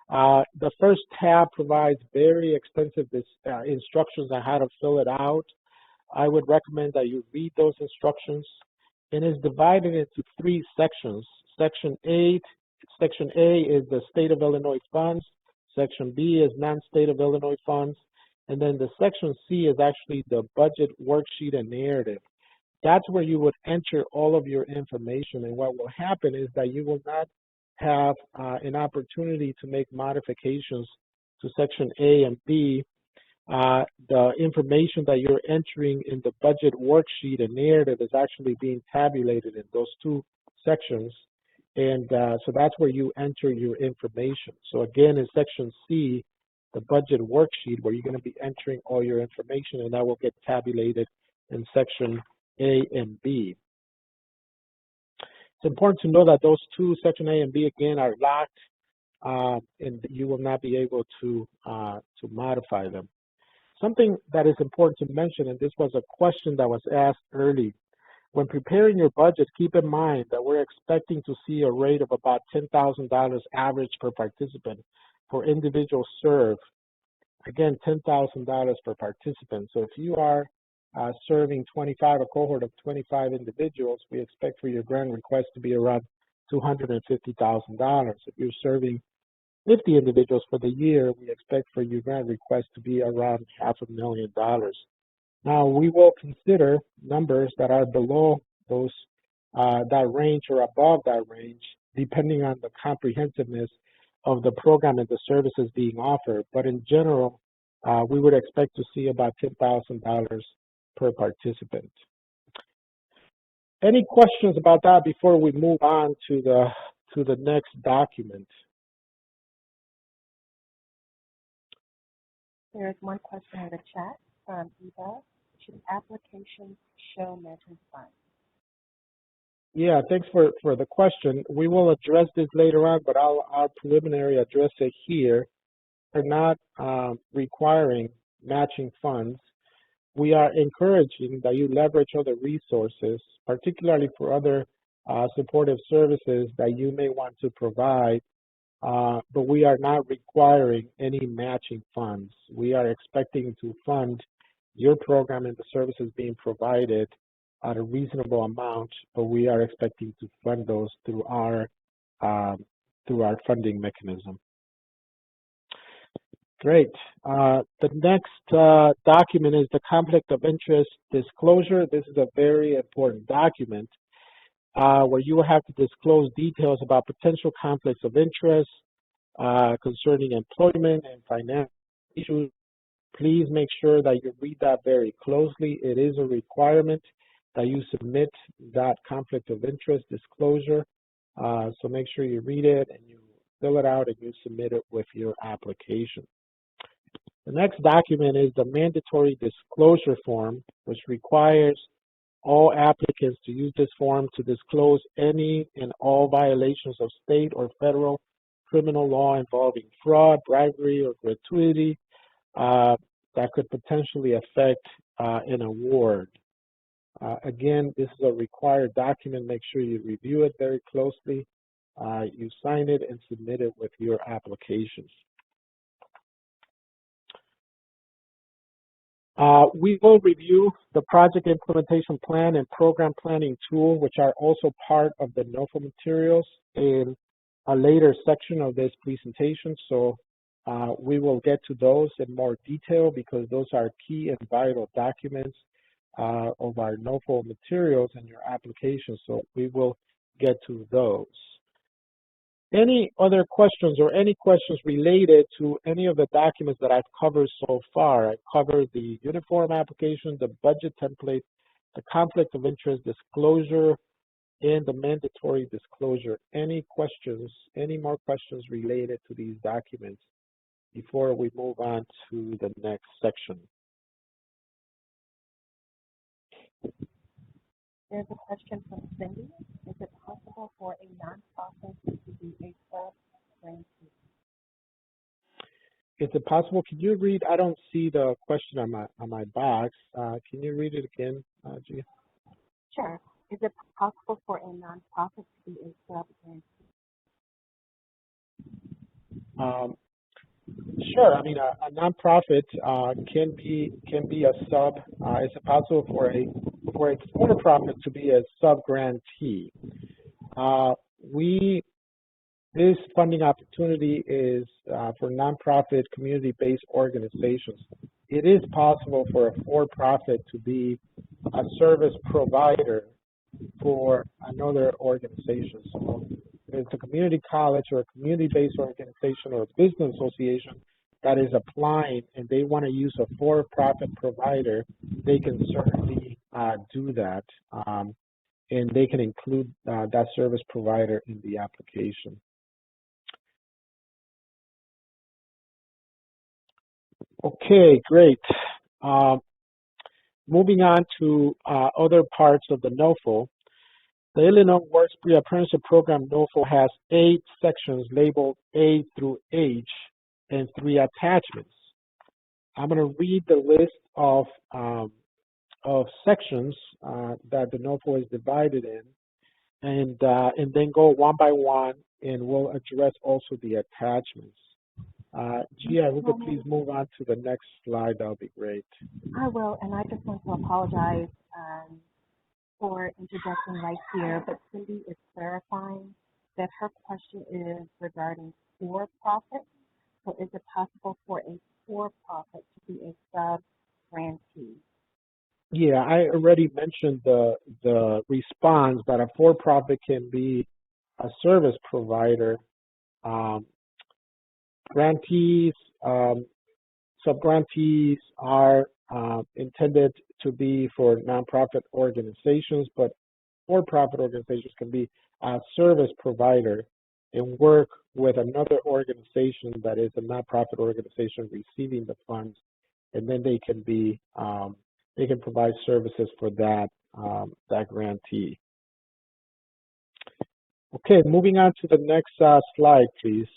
the first tab provides very extensive instructions on how to fill it out. I would recommend that you read those instructions. It is divided into 3 sections. Section A is the state of Illinois funds. Section B is non-state of Illinois funds. And then the section C is actually the budget worksheet and narrative. That's where you would enter all of your information. And what will happen is that you will not have an opportunity to make modifications to section A and B. The information that you're entering in the budget worksheet and narrative is actually being tabulated in those 2 sections. And so that's where you enter your information. So again, in section C, the budget worksheet, where you're going to be entering all your information, and that will get tabulated in section A and B. It's important to know that those 2, section A and B, again, are locked, and you will not be able to modify them. Something that is important to mention, and this was a question that was asked early, When preparing your budget, keep in mind that we're expecting to see a rate of about $10,000 average per participant for individuals served. Again, $10,000 per participant. So if you are serving a cohort of 25 individuals, we expect for your grant request to be around $250,000. If you're serving 50 individuals for the year, we expect for your grant request to be around $500,000. Now, we will consider numbers that are below those that range or above that range, depending on the comprehensiveness of the program and the services being offered. But in general, we would expect to see about $10,000 per participant. Any questions about that before we move on to the next document? There is one question in the chat from Eva. Should applications show matching funds? Yeah, thanks for the question. We will address this later on, but I'll preliminary address it here. We're not requiring matching funds. We are encouraging that you leverage other resources, particularly for other supportive services that you may want to provide, but we are not requiring any matching funds. We are expecting to fund your program and the services being provided at a reasonable amount, but we are expecting to fund those through our funding mechanism. Great. The next document is the conflict of interest disclosure. This is a very important document where you will have to disclose details about potential conflicts of interest concerning employment and financial issues. Please make sure that you read that very closely. It is a requirement that you submit that conflict of interest disclosure. So make sure you read it and you fill it out and you submit it with your application. The next document is the mandatory disclosure form, which requires all applicants to use this form to disclose any and all violations of state or federal criminal law involving fraud, bribery, or gratuity that could potentially affect an award. Again, this is a required document. Make sure you review it very closely. You sign it and submit it with your applications. We will review the project implementation plan and program planning tool, which are also part of the NOFO materials in a later section of this presentation. So we will get to those in more detail because those are key and vital documents of our NOFO materials and your application. So we will get to those. Any other questions or any questions related to any of the documents that I've covered so far? I've covered the uniform application, the budget template, the conflict of interest disclosure, and the mandatory disclosure. Any questions, any more questions related to these documents before we move on to the next section? There's a question from Cindy. Is it possible for a nonprofit to be a sub-grantee? Is it possible? Can you read? I don't see the question on my box. Can you read it again, Gia? Sure. Is it possible for a nonprofit to be a sub-grantee? Sure. I mean, a nonprofit can be a sub. Is it possible for a for-profit to be a sub-grantee? This funding opportunity is for nonprofit community-based organizations. It is possible for a for-profit to be a service provider for another organization. So if it's a community college or a community-based organization or a business association that is applying and they want to use a for-profit provider, they can certainly do that. And they can include that service provider in the application. Okay, great. Moving on to other parts of the NOFO. The Illinois Works Pre-apprenticeship Program NOFO has 8 sections labeled A through H and 3 attachments. I'm going to read the list of of sections that the NOFO is divided in, and then go one by one, and we'll address also the attachments. Gia, if we could please move on to the next slide, that would be great. I will, and I just want to apologize for interjecting right here, but Cindy is clarifying that her question is regarding for-profit. So is it possible for a for-profit to be a sub-grantee? Yeah, I already mentioned the response that a for-profit can be a service provider. Grantees, sub-grantees are intended to be for nonprofit organizations, but for-profit organizations can be a service provider and work with another organization that is a nonprofit organization receiving the funds, and then they can be they can provide services for that that grantee. Okay, moving on to the next slide, please.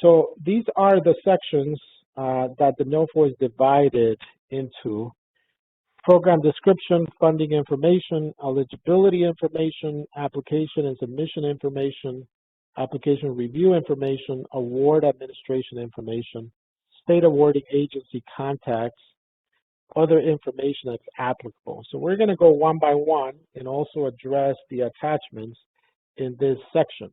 So these are the sections that the NOFO is divided into: program description, funding information, eligibility information, application and submission information, application review information, award administration information, state awarding agency contacts, other information that's applicable. So we're going to go one by one and also address the attachments in this section.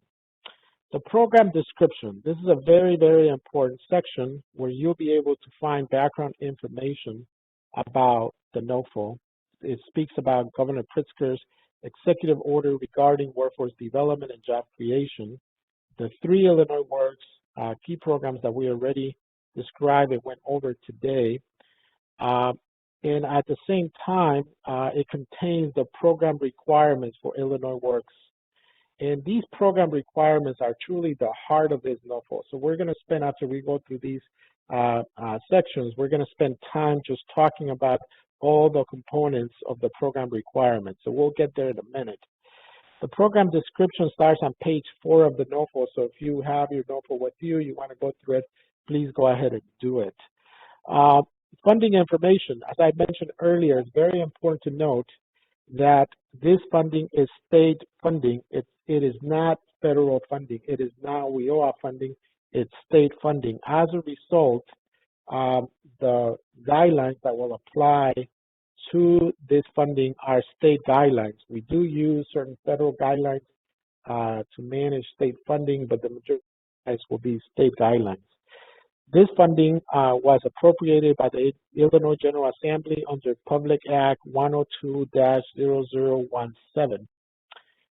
The program description. This is a very, very important section where you'll be able to find background information about the NOFO. It speaks about Governor Pritzker's executive order regarding workforce development and job creation, the 3 Illinois Works key programs that we already described and went over today, and at the same time, it contains the program requirements for Illinois Works. And these program requirements are truly the heart of this NOFO. So we're going to spend, after we go through these sections, we're going to spend time just talking about all the components of the program requirements. So we'll get there in a minute. The program description starts on page 4 of the NOFO. So if you have your NOFO with you, you want to go through it, please go ahead and do it. Funding information, as I mentioned earlier, it's very important to note that this funding is state funding. It is not federal funding. It is not WIOA funding. It's state funding. As a result, the guidelines that will apply to this funding are state guidelines. We do use certain federal guidelines to manage state funding, but the majority will be state guidelines. This funding was appropriated by the Illinois General Assembly under Public Act 102-0017.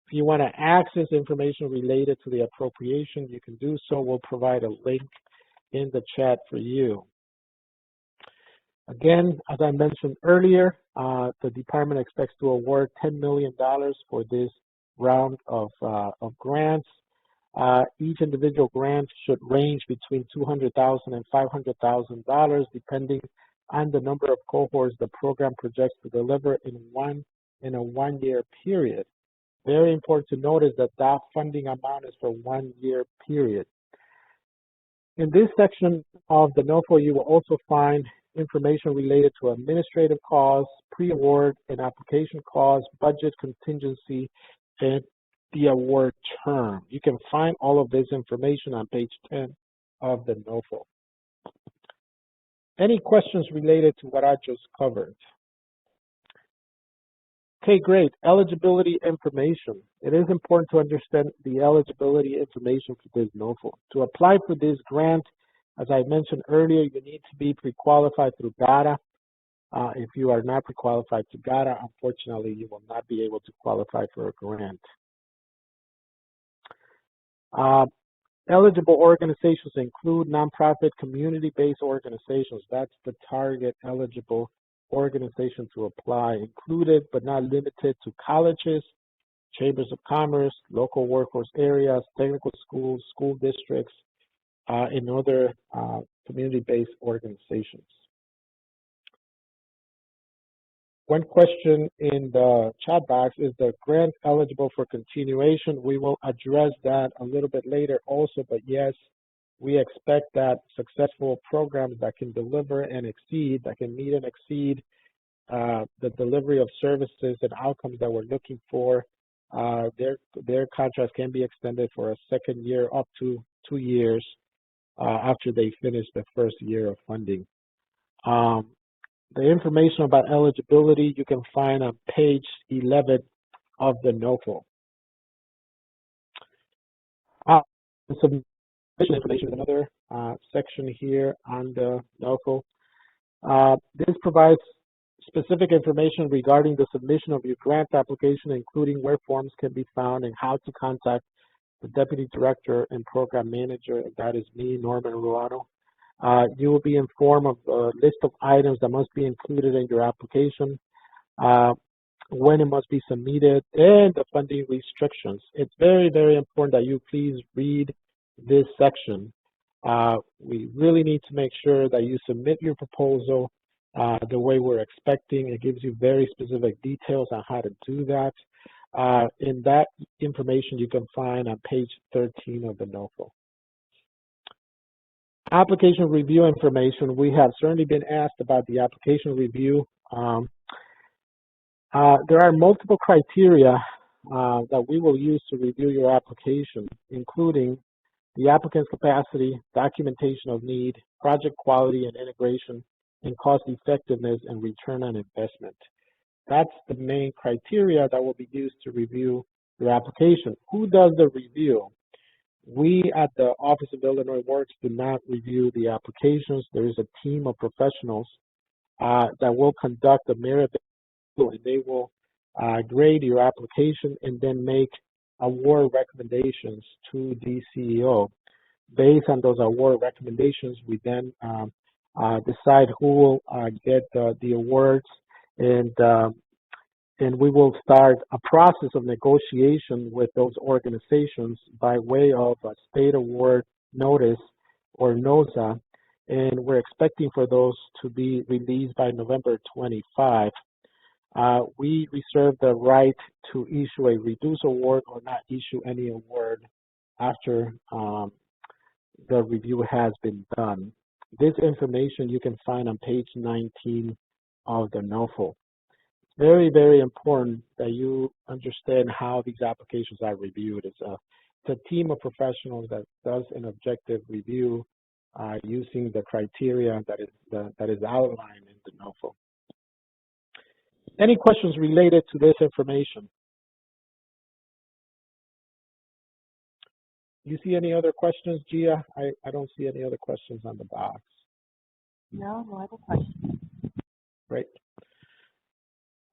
If you want to access information related to the appropriation, you can do so. We'll provide a link in the chat for you. Again, as I mentioned earlier, the department expects to award $10 million for this round of grants. Each individual grant should range between $200,000 and $500,000, depending on the number of cohorts the program projects to deliver in a one-year period. Very important to notice that that funding amount is for 1 year period. In this section of the NOFO, you will also find information related to administrative costs, pre-award and application costs, budget contingency, and the award term. You can find all of this information on page 10 of the NOFO. Any questions related to what I just covered? Okay, great. Eligibility information. It is important to understand the eligibility information for this NOFO. To apply for this grant, as I mentioned earlier, you need to be pre-qualified through GATA. If you are not pre-qualified to GATA, unfortunately, you will not be able to qualify for a grant. Eligible organizations include nonprofit community-based organizations. That's the target eligible organization to apply, included but not limited to colleges, chambers of commerce, local workforce areas, technical schools, school districts, and other community-based organizations. One question in the chat box: is the grant eligible for continuation? We will address that a little bit later also, but yes, We expect that successful programs that can deliver and exceed, that can meet and exceed the delivery of services and outcomes that we're looking for, their contracts can be extended for a second year up to 2 years after they finish the first year of funding. The information about eligibility you can find on page 11 of the NOFO. Submission information is another section here on the NOFO. This provides specific information regarding the submission of your grant application, including where forms can be found and how to contact the Deputy Director and Program Manager. That is me, Norman Ruano. You will be informed of a list of items that must be included in your application, when it must be submitted, and the funding restrictions. It's very, very important that you please read this section. We really need to make sure that you submit your proposal the way we're expecting. It gives you very specific details on how to do that. And that information you can find on page 13 of the NOFO. Application review information. We have certainly been asked about the application review. There are multiple criteria that we will use to review your application, including the applicant's capacity, documentation of need, project quality and integration, and cost effectiveness and return on investment. That's the main criteria that will be used to review your application. Who does the review? We at the Office of Illinois Works do not review the applications. There is a team of professionals that will conduct a merit review, and they will grade your application and then make award recommendations to the CEO. Based on those award recommendations, we then decide who will get the awards, and we will start a process of negotiation with those organizations by way of a state award notice or NOSA, and we're expecting for those to be released by November 25. We reserve the right to issue a reduced award or not issue any award after the review has been done. This information you can find on page 19 of the NOFO. Very, very important that you understand how these applications are reviewed. It's a team of professionals that does an objective review using the criteria that is outlined in the NOFO. Any questions related to this information? You see any other questions, Gia? I don't see any other questions on the box. No other questions. Great.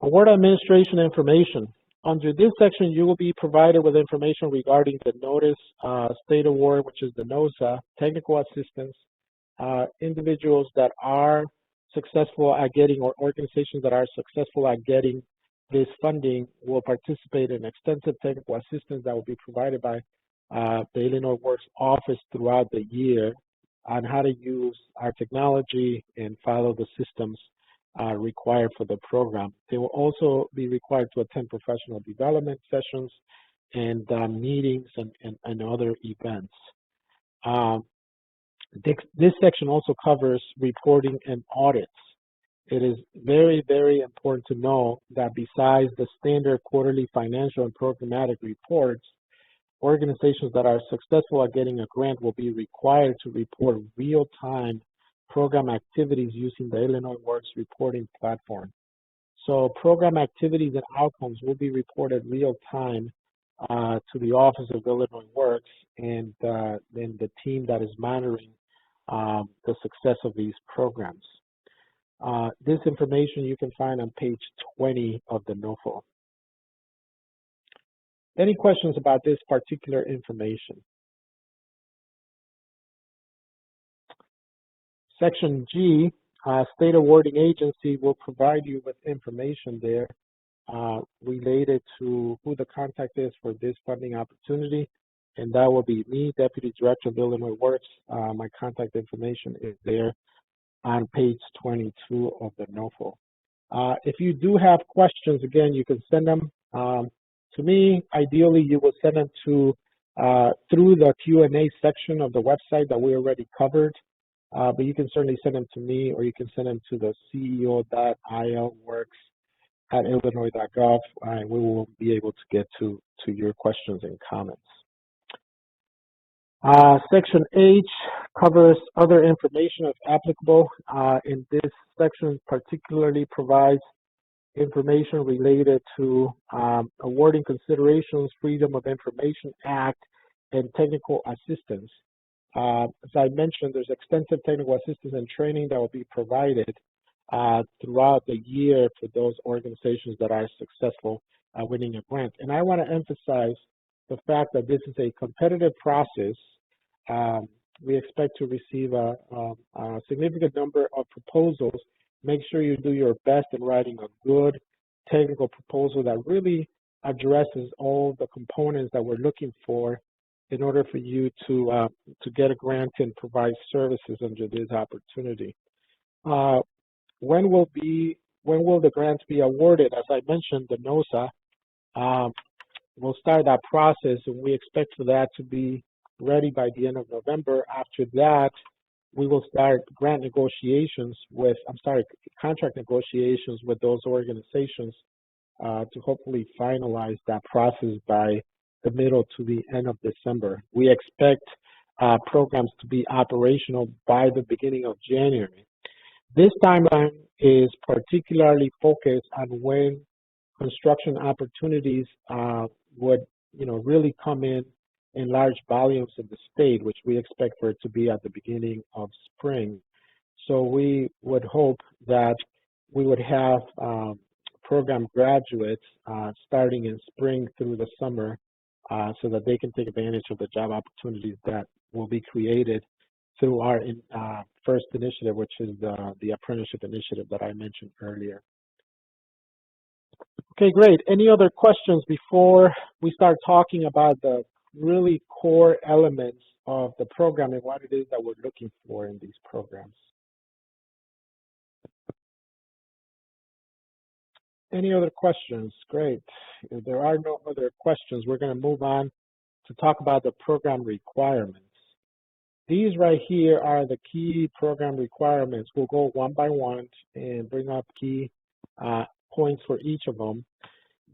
Award administration information. Under this section, you will be provided with information regarding the notice, state award, which is the NOSA, technical assistance, individuals that are successful at getting, or organizations that are successful at getting this funding will participate in extensive technical assistance that will be provided by the Illinois Works office throughout the year on how to use our technology and follow the systems required for the program. They will also be required to attend professional development sessions and meetings and other events. This section also covers reporting and audits. It is very, very important to know that besides the standard quarterly financial and programmatic reports, organizations that are successful at getting a grant will be required to report real-time program activities using the Illinois Works reporting platform. So program activities and outcomes will be reported real-time to the Office of Illinois Works and then the team that is monitoring the success of these programs. This information you can find on page 20 of the NOFO. Any questions about this particular information? Section G, state awarding agency will provide you with information there related to who the contact is for this funding opportunity, and that will be me, Deputy Director of Illinois Works. My contact information is there on page 22 of the NOFO. If you do have questions, again, you can send them to me. Ideally, you will send them to through the Q&A section of the website that we already covered, but you can certainly send them to me, or you can send them to the ceo.ilworks@illinois.gov, and we will be able to get to your questions and comments. Section H covers other information if applicable. In this section particularly provides information related to awarding considerations, Freedom of Information Act, and technical assistance. As I mentioned, there's extensive technical assistance and training that will be provided throughout the year for those organizations that are successful at winning a grant. And I want to emphasize the fact that this is a competitive process. We expect to receive a significant number of proposals. Make sure you do your best in writing a good technical proposal that really addresses all the components that we're looking for in order for you to get a grant and provide services under this opportunity. When will the grants be awarded? As I mentioned, the NOSA will start that process, and we expect for that to be ready by the end of November. After that, we will start contract negotiations with those organizations to hopefully finalize that process by the middle to the end of December. We expect programs to be operational by the beginning of January. This timeline is particularly focused on when construction opportunities would, really come in large volumes in the state, which we expect for it to be at the beginning of spring. So we would hope that we would have program graduates starting in spring through the summer so that they can take advantage of the job opportunities that will be created through our first initiative, which is the apprenticeship initiative that I mentioned earlier. Okay, great. Any other questions before we start talking about the really core elements of the program and what it is that we're looking for in these programs? Any other questions? Great. If there are no other questions, we're going to move on to talk about the program requirements. These right here are the key program requirements. We'll go one by one and bring up key points for each of them.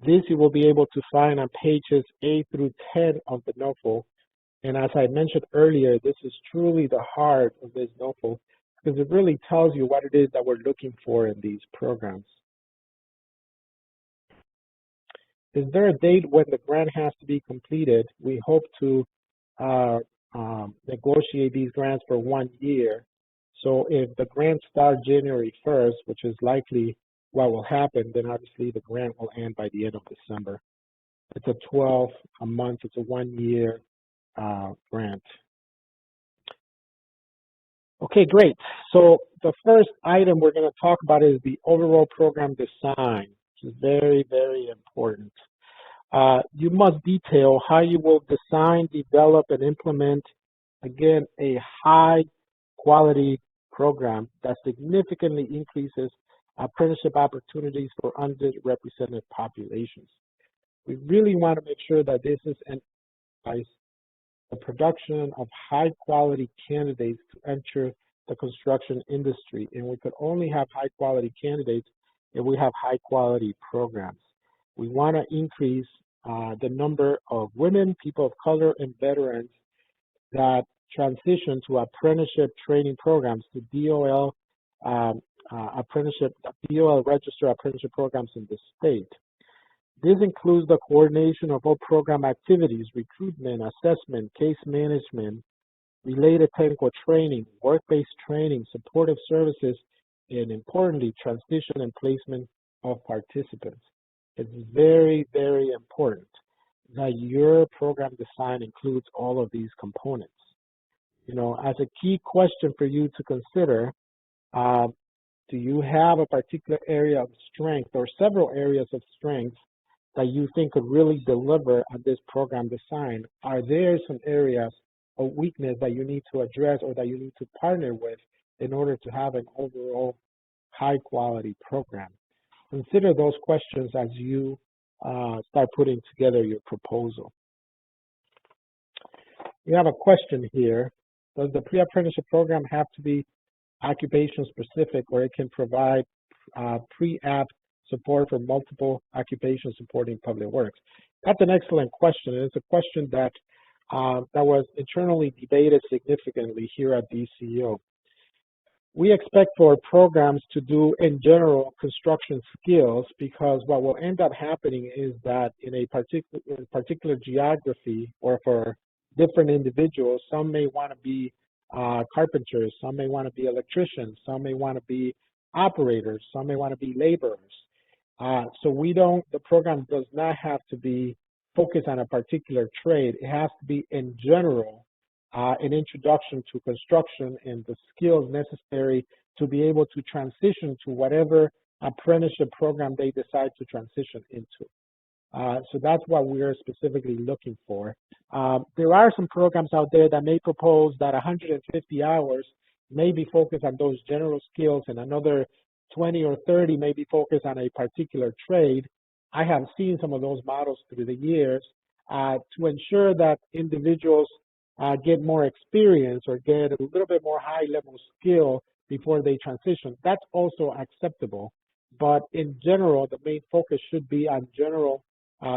This you will be able to find on pages 8 through 10 of the NOFO. And as I mentioned earlier, this is truly the heart of this NOFO because it really tells you what it is that we're looking for in these programs. Is there a date when the grant has to be completed? We hope to negotiate these grants for 1 year. So if the grants start January 1st, which is likely what will happen, then obviously the grant will end by the end of December. It's a 12-month, it's a 1 year grant. Okay, great. So the first item we're going to talk about is the overall program design, which is very, very important. You must detail how you will design, develop, and implement, again, a high-quality program that significantly increases apprenticeship opportunities for underrepresented populations. We really want to make sure that this is the production of high-quality candidates to enter the construction industry, and we could only have high-quality candidates if we have high-quality programs. We want to increase the number of women, people of color, and veterans that transition to apprenticeship training programs, to DOL DOL registered apprenticeship programs in the state. This includes the coordination of all program activities, recruitment, assessment, case management, related technical training, work-based training, supportive services, and importantly, transition and placement of participants. It's very, very important that your program design includes all of these components. As a key question for you to consider, do you have a particular area of strength or several areas of strength that you think could really deliver on this program design? Are there some areas of weakness that you need to address or that you need to partner with in order to have an overall high-quality program? Consider those questions as you start putting together your proposal. We have a question here. Does the pre-apprenticeship program have to be occupation specific, or it can provide pre-app support for multiple occupations supporting public works? That's an excellent question, and it's a question that that was internally debated significantly here at DCO. We expect for programs to do, in general, construction skills, because what will end up happening is that in a particular geography, or for different individuals, some may want to be carpenters, some may want to be electricians, some may want to be operators, some may want to be laborers. So the program does not have to be focused on a particular trade. It has to be, in general, an introduction to construction and the skills necessary to be able to transition to whatever apprenticeship program they decide to transition into. So that's what we're specifically looking for. There are some programs out there that may propose that 150 hours may be focused on those general skills, and another 20 or 30 may be focused on a particular trade. I have seen some of those models through the years to ensure that individuals get more experience or get a little bit more high-level skill before they transition. That's also acceptable. But in general, the main focus should be on general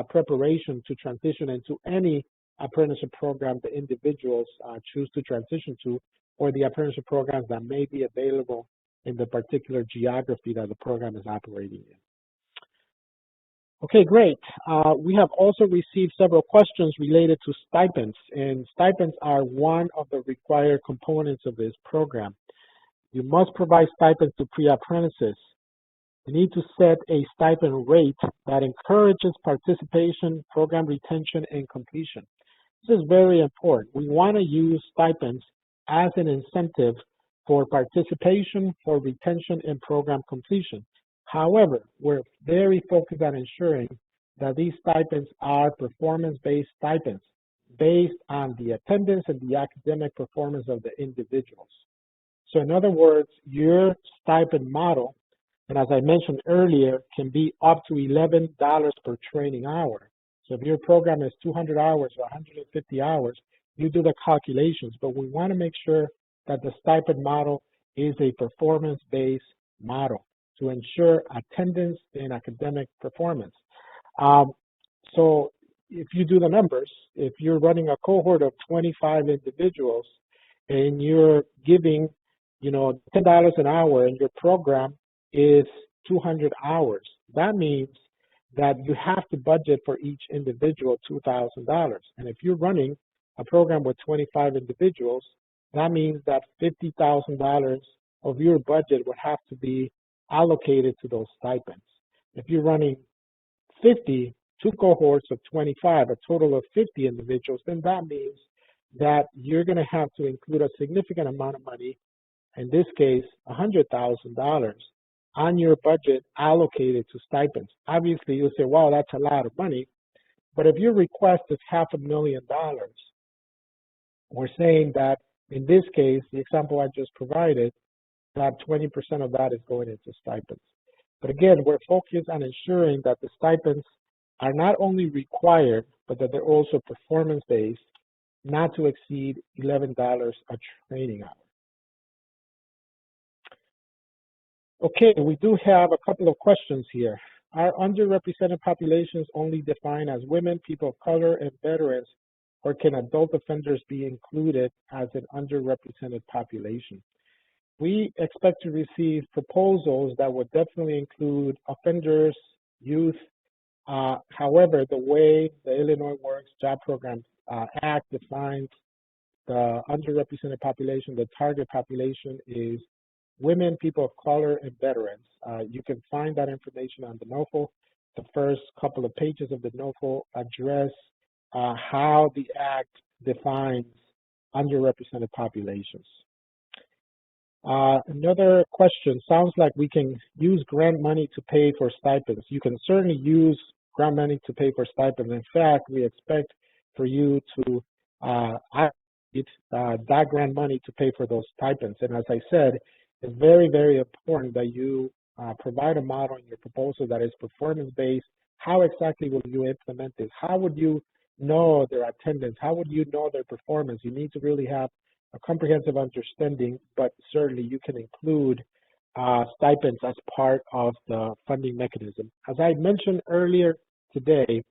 preparation to transition into any apprenticeship program the individuals choose to transition to, or the apprenticeship programs that may be available in the particular geography that the program is operating in. Okay, great. We have also received several questions related to stipends, and stipends are one of the required components of this program. You must provide stipends to pre-apprentices. You need to set a stipend rate that encourages participation, program retention, and completion. This is very important. We want to use stipends as an incentive for participation, for retention, and program completion. However, we're very focused on ensuring that these stipends are performance-based stipends based on the attendance and the academic performance of the individuals. So in other words, your stipend model, and as I mentioned earlier, can be up to $11 per training hour. So if your program is 200 hours or 150 hours, you do the calculations, but we want to make sure that the stipend model is a performance-based model to ensure attendance and academic performance. So if you do the numbers, if you're running a cohort of 25 individuals and you're giving, $10 an hour and your program is 200 hours, that means that you have to budget for each individual $2,000. And if you're running a program with 25 individuals, that means that $50,000 of your budget would have to be allocated to those stipends. If you're running 50, two cohorts of 25, a total of 50 individuals, then that means that you're going to have to include a significant amount of money, in this case, $100,000, on your budget allocated to stipends. Obviously, you'll say, wow, that's a lot of money. But if your request is $500,000, we're saying that in this case, the example I just provided, that 20% of that is going into stipends. But again, we're focused on ensuring that the stipends are not only required, but that they're also performance-based, not to exceed $11 a training hour. Okay, we do have a couple of questions here. Are underrepresented populations only defined as women, people of color, and veterans, or can adult offenders be included as an underrepresented population? We expect to receive proposals that would definitely include offenders, youth. However, the way the Illinois Works Job Program Act defines the underrepresented population, the target population is women, people of color, and veterans. You can find that information on the NOFO. The first couple of pages of the NOFO address how the Act defines underrepresented populations. Another question, sounds like we can use grant money to pay for stipends. You can certainly use grant money to pay for stipends. In fact, we expect for you to that grant money to pay for those stipends. And as I said, it's very, very important that you provide a model in your proposal that is performance-based. How exactly will you implement this? How would you know their attendance? How would you know their performance? You need to really have a comprehensive understanding, but certainly you can include stipends as part of the funding mechanism. As I mentioned earlier today,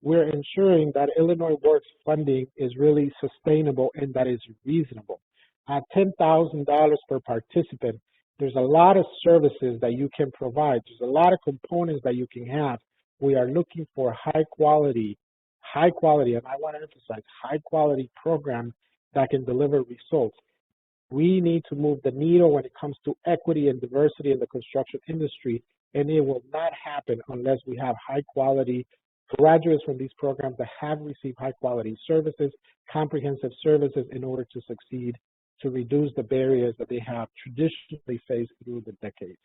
we're ensuring that Illinois Works funding is really sustainable and that is reasonable. At $10,000 per participant, there's a lot of services that you can provide. There's a lot of components that you can have. We are looking for high quality, and I want to emphasize high quality programs that can deliver results. We need to move the needle when it comes to equity and diversity in the construction industry, and it will not happen unless we have high quality graduates from these programs that have received high quality services, comprehensive services in order to succeed, to reduce the barriers that they have traditionally faced through the decades.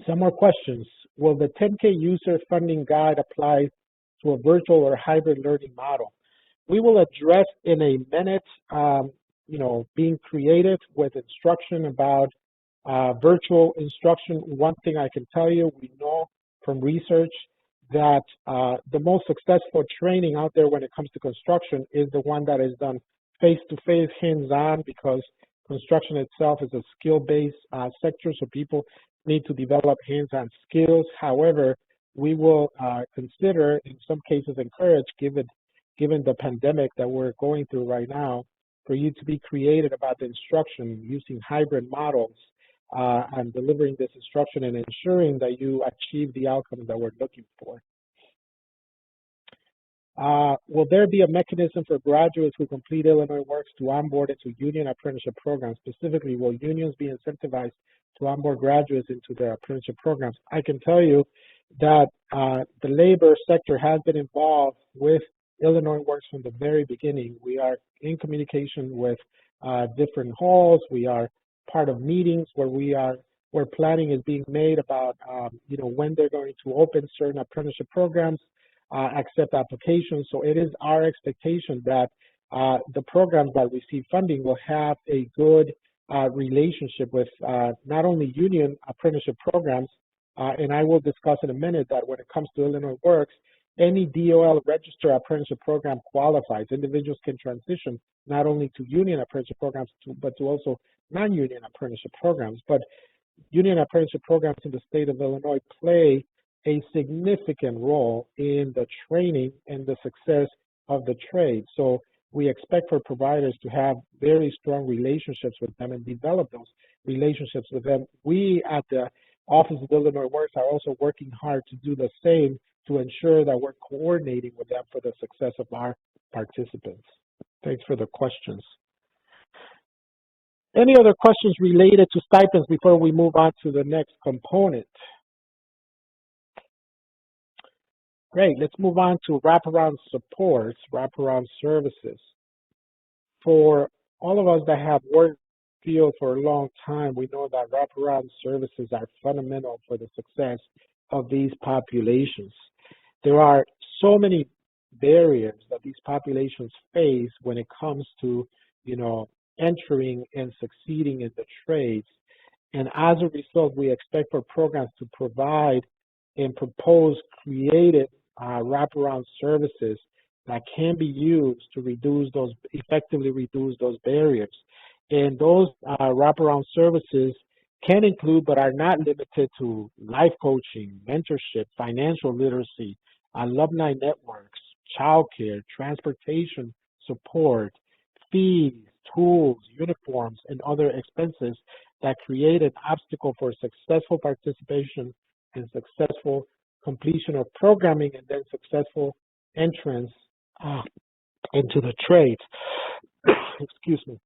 Some more questions. Will the 10K user funding guide apply to a virtual or hybrid learning model? We will address in a minute, being creative with instruction about virtual instruction. One thing I can tell you, we know from research that the most successful training out there when it comes to construction is the one that is done face-to-face, hands-on, because construction itself is a skill-based sector, so people need to develop hands-on skills. However, we will consider, in some cases encourage, given the pandemic that we're going through right now, for you to be creative about the instruction using hybrid models and delivering this instruction and ensuring that you achieve the outcomes that we're looking for. Will there be a mechanism for graduates who complete Illinois Works to onboard into union apprenticeship programs? Specifically, will unions be incentivized to onboard graduates into their apprenticeship programs? I can tell you that the labor sector has been involved with Illinois Works from the very beginning. We are in communication with different halls. We are part of meetings where planning is being made about when they're going to open certain apprenticeship programs, accept applications. So it is our expectation that the programs that receive funding will have a good relationship with not only union apprenticeship programs, and I will discuss in a minute that when it comes to Illinois Works, any DOL registered apprenticeship program qualifies. Individuals can transition not only to union apprenticeship programs, but to also non-union apprenticeship programs. But union apprenticeship programs in the state of Illinois play a significant role in the training and the success of the trade. So we expect for providers to have very strong relationships with them and develop those relationships with them. We at the Office of Illinois Works are also working hard to do the same to ensure that we're coordinating with them for the success of our participants. Thanks for the questions. Any other questions related to stipends before we move on to the next component? Great, let's move on to wraparound supports, wraparound services. For all of us that have worked field for a long time, we know that wraparound services are fundamental for the success of these populations. There are so many barriers that these populations face when it comes to, entering and succeeding in the trades. And as a result, we expect for programs to provide and propose creative wraparound services that can be used to effectively reduce those barriers. And those wraparound services can include, but are not limited to, life coaching, mentorship, financial literacy, alumni networks, childcare, transportation support, fees, tools, uniforms, and other expenses that create an obstacle for successful participation and successful completion of programming and then successful entrance into the trades. Excuse me.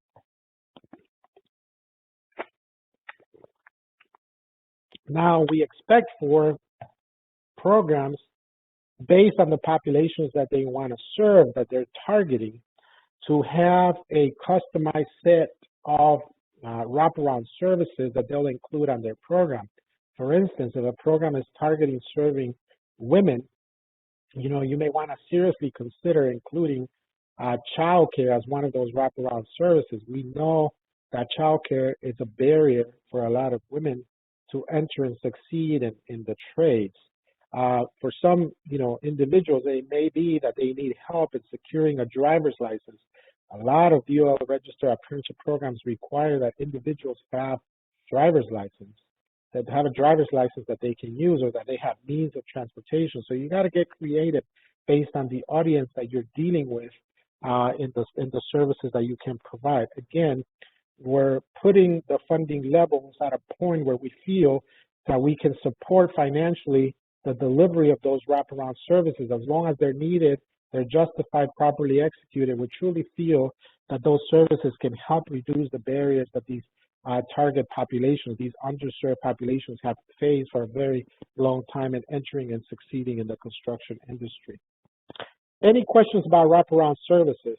Now, we expect for programs based on the populations that they want to serve, that they're targeting, to have a customized set of wraparound services that they'll include on their program. For instance, if a program is targeting serving women, you may want to seriously consider including childcare as one of those wraparound services. We know that childcare is a barrier for a lot of women to enter and succeed in the trades. For some, individuals, it may be that they need help in securing a driver's license. A lot of DOL registered apprenticeship programs require that individuals have driver's license, that have a driver's license that they can use, or that they have means of transportation. So you got to get creative based on the audience that you're dealing with in the services that you can provide. Again, we're putting the funding levels at a point where we feel that we can support financially the delivery of those wraparound services. As long as they're needed, they're justified, properly executed, we truly feel that those services can help reduce the barriers that these target populations, these underserved populations, have faced for a very long time in entering and succeeding in the construction industry. Any questions about wraparound services?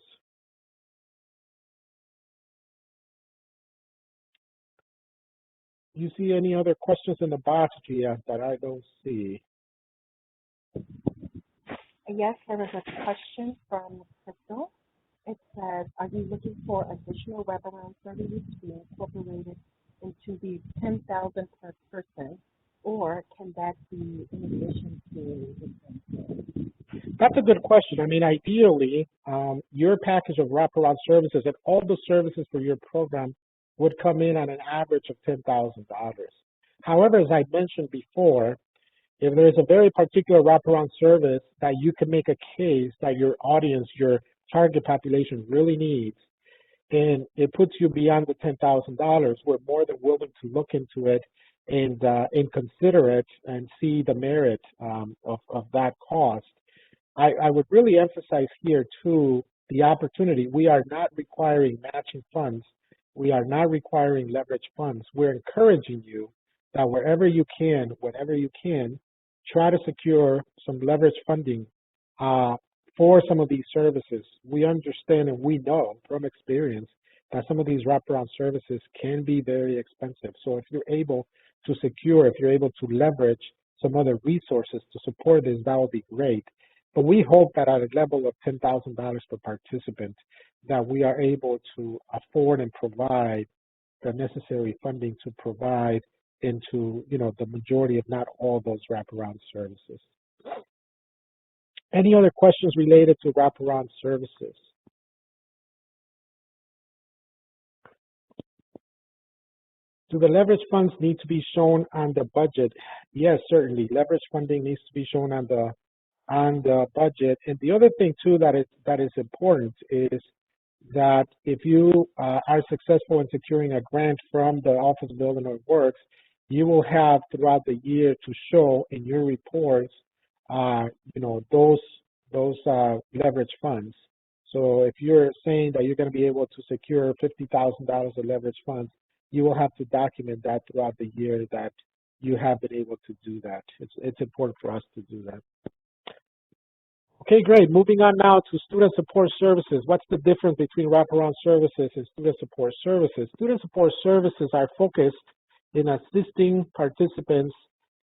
You see any other questions in the box, Gia, that I don't see? Yes, there is a question from Crystal. It says, are you looking for additional wraparound services to be incorporated into the 10,000 per person, or can that be in addition to the? That's a good question. I mean, ideally, your package of wraparound services and all the services for your program would come in at an average of $10,000. However, as I mentioned before, if there's a very particular wraparound service that you can make a case that your audience, your target population really needs, and it puts you beyond the $10,000, we're more than willing to look into it and consider it and see the merit of that cost. I would really emphasize here, too, the opportunity. We are not requiring matching funds. We are not requiring leverage funds. We're encouraging you that wherever you can, whenever you can, try to secure some leverage funding for some of these services. We understand and we know from experience that some of these wraparound services can be very expensive. So if you're able to secure, if you're able to leverage some other resources to support this, that would be great. But we hope that at a level of $10,000 per participant, that we are able to afford and provide the necessary funding to provide into, the majority, if not all, those wraparound services. Any other questions related to wraparound services? Do the leverage funds need to be shown on the budget? Yes, certainly. Leverage funding needs to be shown on the budget. And the other thing too that is important is that if you are successful in securing a grant from the Office of Building and Works, you will have throughout the year to show in your reports, those leverage funds. So if you're saying that you're going to be able to secure $50,000 of leverage funds, you will have to document that throughout the year that you have been able to do that. It's important for us to do that. Okay, great. Moving on now to student support services. What's the difference between wraparound services and student support services? Student support services are focused in assisting participants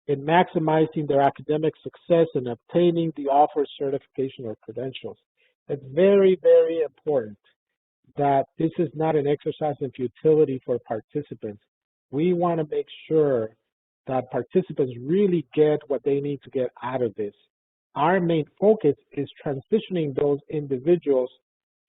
in maximizing their academic success and obtaining the offered certification or credentials. It's very, very important that this is not an exercise in futility for participants. We want to make sure that participants really get what they need to get out of this. Our main focus is transitioning those individuals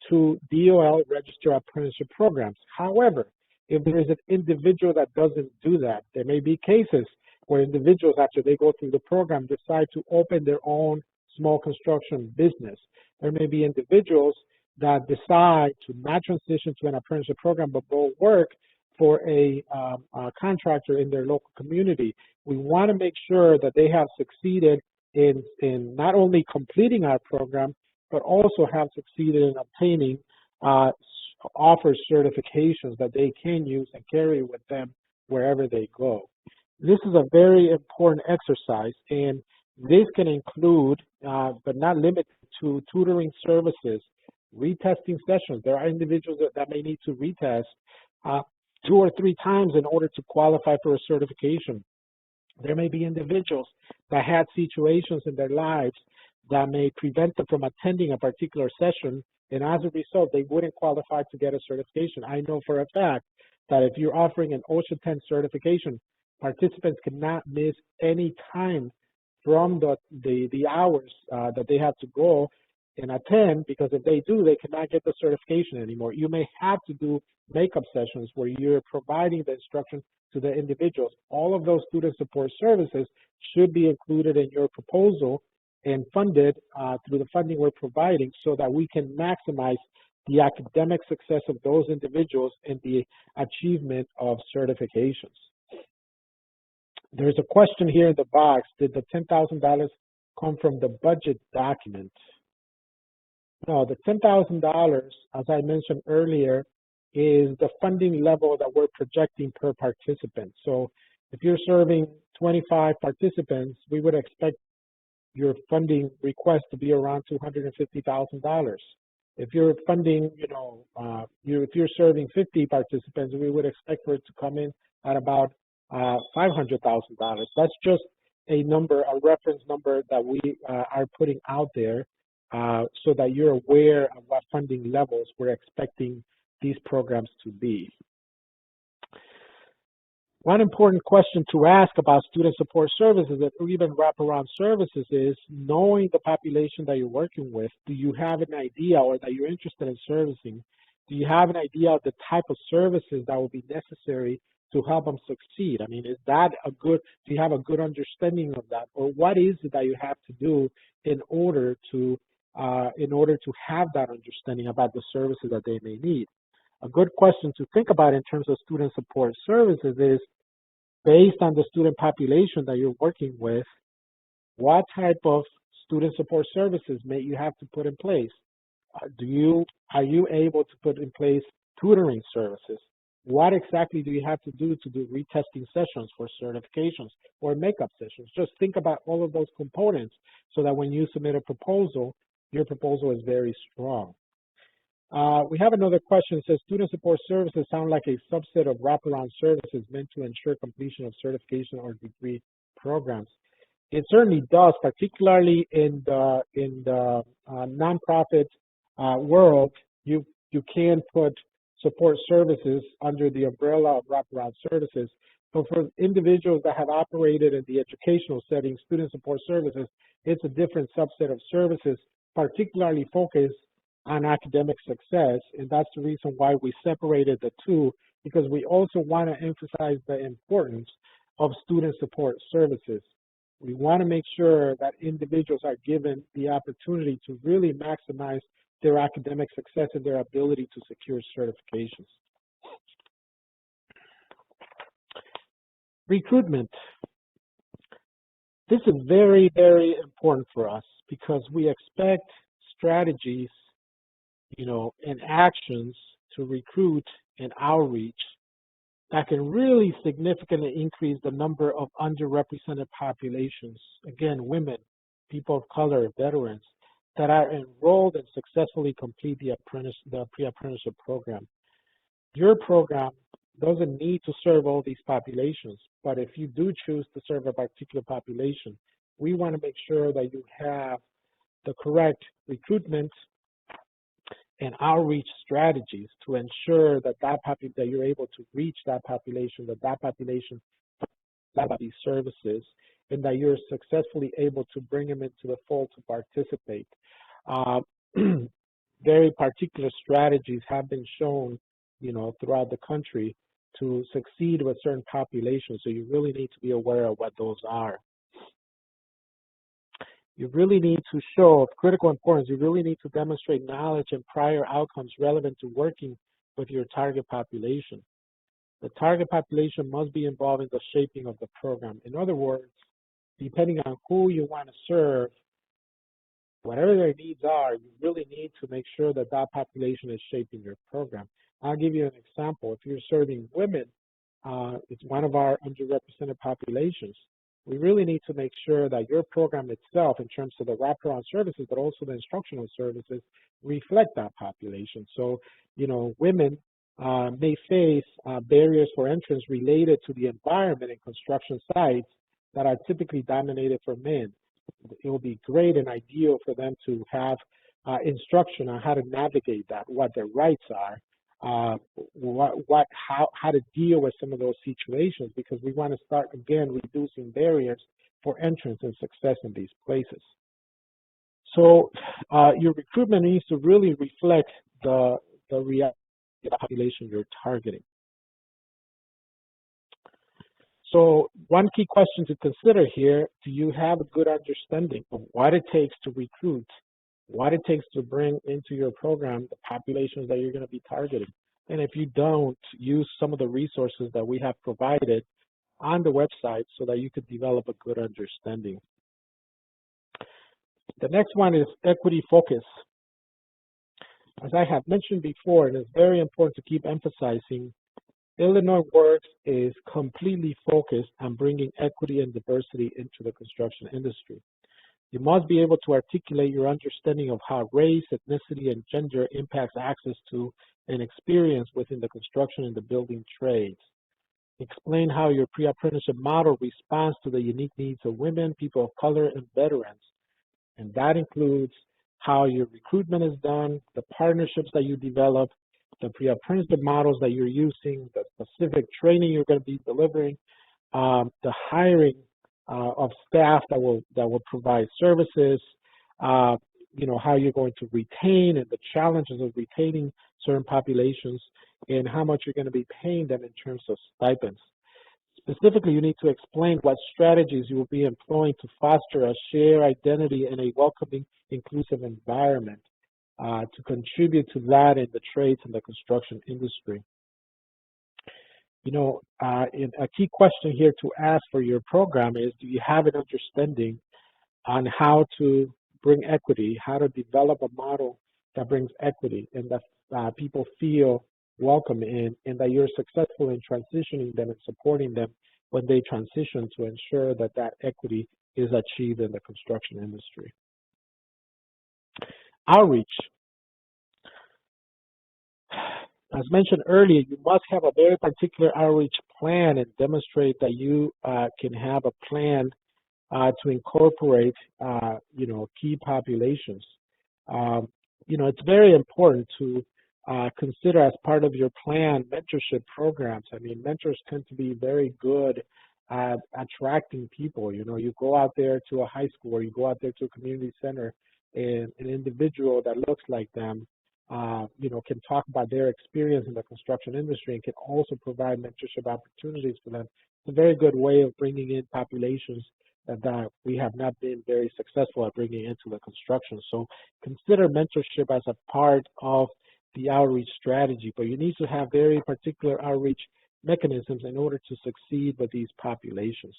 to DOL registered apprenticeship programs. However, if there is an individual that doesn't do that, there may be cases where individuals, after they go through the program, decide to open their own small construction business. There may be individuals that decide to not transition to an apprenticeship program, but go work for a contractor in their local community. We want to make sure that they have succeeded in not only completing our program, but also have succeeded in obtaining offer certifications that they can use and carry with them wherever they go. This is a very important exercise, and this can include, but not limited to, tutoring services, retesting sessions. There are individuals that may need to retest 2 or 3 times in order to qualify for a certification. There may be individuals that had situations in their lives that may prevent them from attending a particular session, and as a result, they wouldn't qualify to get a certification. I know for a fact that if you're offering an OSHA 10 certification, participants cannot miss any time from the hours that they have to go and attend, because if they do, they cannot get the certification anymore. You may have to do makeup sessions where you're providing the instruction to the individuals. All of those student support services should be included in your proposal and funded through the funding we're providing, so that we can maximize the academic success of those individuals and the achievement of certifications. There's a question here in the box: did the $10,000 come from the budget document? No, the $10,000, as I mentioned earlier, is the funding level that we're projecting per participant. So if you're serving 25 participants, we would expect your funding request to be around $250,000. If you're funding, if you're serving 50 participants, we would expect for it to come in at about $500,000. That's just a number, a reference number that we are putting out there so that you're aware of what funding levels we're expecting these programs to be. One important question to ask about student support services or even wraparound services is, knowing the population that you're working with, do you have an idea, or that you're interested in servicing, do you have an idea of the type of services that will be necessary to help them succeed? I mean, is that do you have a good understanding of that? Or what is it that you have to do in order to have that understanding about the services that they may need? A good question to think about in terms of student support services is, based on the student population that you're working with, what type of student support services may you have to put in place? Are you able to put in place tutoring services? What exactly do you have to do retesting sessions for certifications or makeup sessions? Just think about all of those components so that when you submit a proposal, your proposal is very strong. We have another question. It says, student support services sound like a subset of wraparound services meant to ensure completion of certification or degree programs. It certainly does, particularly in the nonprofit world. You can put support services under the umbrella of wraparound services. But for individuals that have operated in the educational setting, student support services, it's a different subset of services, particularly focused on academic success, and that's the reason why we separated the two, because we also want to emphasize the importance of student support services. We want to make sure that individuals are given the opportunity to really maximize their academic success and their ability to secure certifications. Recruitment. This is very, very important for us because we expect strategies and actions to recruit and outreach that can really significantly increase the number of underrepresented populations, again, women, people of color, veterans, that are enrolled and successfully complete the pre-apprenticeship program. Your program doesn't need to serve all these populations, but if you do choose to serve a particular population, we want to make sure that you have the correct recruitment and outreach strategies to ensure that that you're able to reach that population, that population have these services, and that you're successfully able to bring them into the fold to participate. Very particular strategies have been shown, throughout the country to succeed with certain populations. So you really need to be aware of what those are. You really need to show, of critical importance, you really need to demonstrate knowledge and prior outcomes relevant to working with your target population. The target population must be involved in the shaping of the program. In other words, depending on who you want to serve, whatever their needs are, you really need to make sure that that population is shaping your program. I'll give you an example. If you're serving women, it's one of our underrepresented populations. We really need to make sure that your program itself, in terms of the wraparound services, but also the instructional services, reflect that population. So, women may face barriers for entrance related to the environment and construction sites that are typically dominated for men. It will be great and ideal for them to have instruction on how to navigate that, what their rights are, how to deal with some of those situations, because we want to start again reducing barriers for entrance and success in these places. So your recruitment needs to really reflect the reality of the population you're targeting. So one key question to consider here, do you have a good understanding of what it takes to recruit, what it takes to bring into your program the populations that you're going to be targeting? And if you don't, use some of the resources that we have provided on the website so that you could develop a good understanding. The next one is equity focus. As I have mentioned before, and it's very important to keep emphasizing, Illinois Works is completely focused on bringing equity and diversity into the construction industry. You must be able to articulate your understanding of how race, ethnicity, and gender impacts access to and experience within the construction and the building trades. Explain how your pre-apprenticeship model responds to the unique needs of women, people of color, and veterans. And that includes how your recruitment is done, the partnerships that you develop, the pre-apprenticeship models that you're using, the specific training you're going to be delivering, the hiring of staff that will provide services, you know, how you're going to retain and the challenges of retaining certain populations, and how much you're going to be paying them in terms of stipends. Specifically, you need to explain what strategies you will be employing to foster a shared identity and a welcoming, inclusive environment to contribute to that in the trades and the construction industry. You know, a key question here to ask for your program is, do you have an understanding on how to bring equity, how to develop a model that brings equity and that people feel welcome in, and that you're successful in transitioning them and supporting them when they transition to ensure that that equity is achieved in the construction industry. Outreach. As mentioned earlier, you must have a very particular outreach plan and demonstrate that you can have a plan to incorporate, you know, key populations. You know, it's very important to consider as part of your plan mentorship programs. I mean, mentors tend to be very good at attracting people. You know, you go out there to a high school or you go out there to a community center, and an individual that looks like them, you know, can talk about their experience in the construction industry and can also provide mentorship opportunities for them. It's a very good way of bringing in populations that we have not been very successful at bringing into the construction. So consider mentorship as a part of the outreach strategy, but you need to have very particular outreach mechanisms in order to succeed with these populations.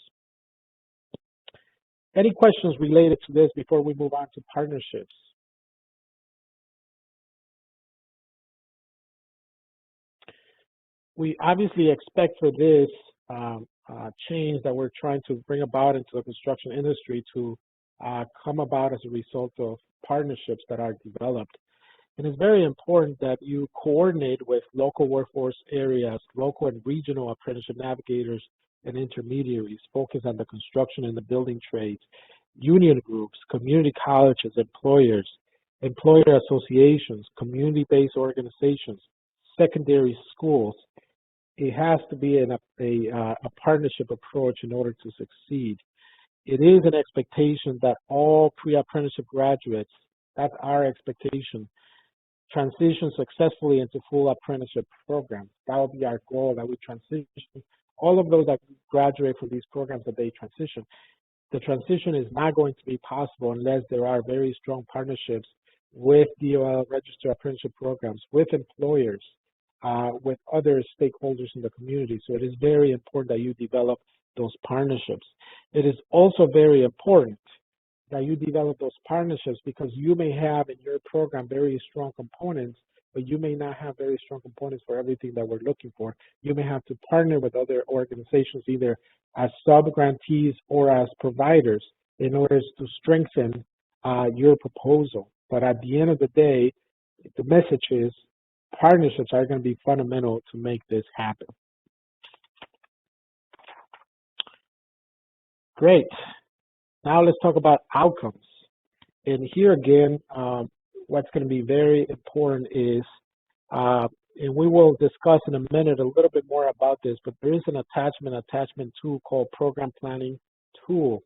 Any questions related to this before we move on to partnerships? We obviously expect for this change that we're trying to bring about into the construction industry to come about as a result of partnerships that are developed. And it's very important that you coordinate with local workforce areas, local and regional apprenticeship navigators and intermediaries focused on the construction and the building trades, union groups, community colleges, employers, employer associations, community-based organizations, secondary schools. It has to be a partnership approach in order to succeed. It is an expectation that all pre-apprenticeship graduates, that's our expectation, transition successfully into full apprenticeship programs. That will be our goal, that we transition all of those that graduate from these programs, that they transition. The transition is not going to be possible unless there are very strong partnerships with DOL registered apprenticeship programs, with employers, with other stakeholders in the community. So it is very important that you develop those partnerships. It is also very important that you develop those partnerships because you may have in your program very strong components, but you may not have very strong components for everything that we're looking for. You may have to partner with other organizations, either as sub-grantees or as providers, in order to strengthen your proposal. But at the end of the day, the message is partnerships are going to be fundamental to make this happen. Great. Now let's talk about outcomes. And here again, what's going to be very important is, and we will discuss in a minute a little bit more about this, but there is an attachment tool called Program Planning Tool.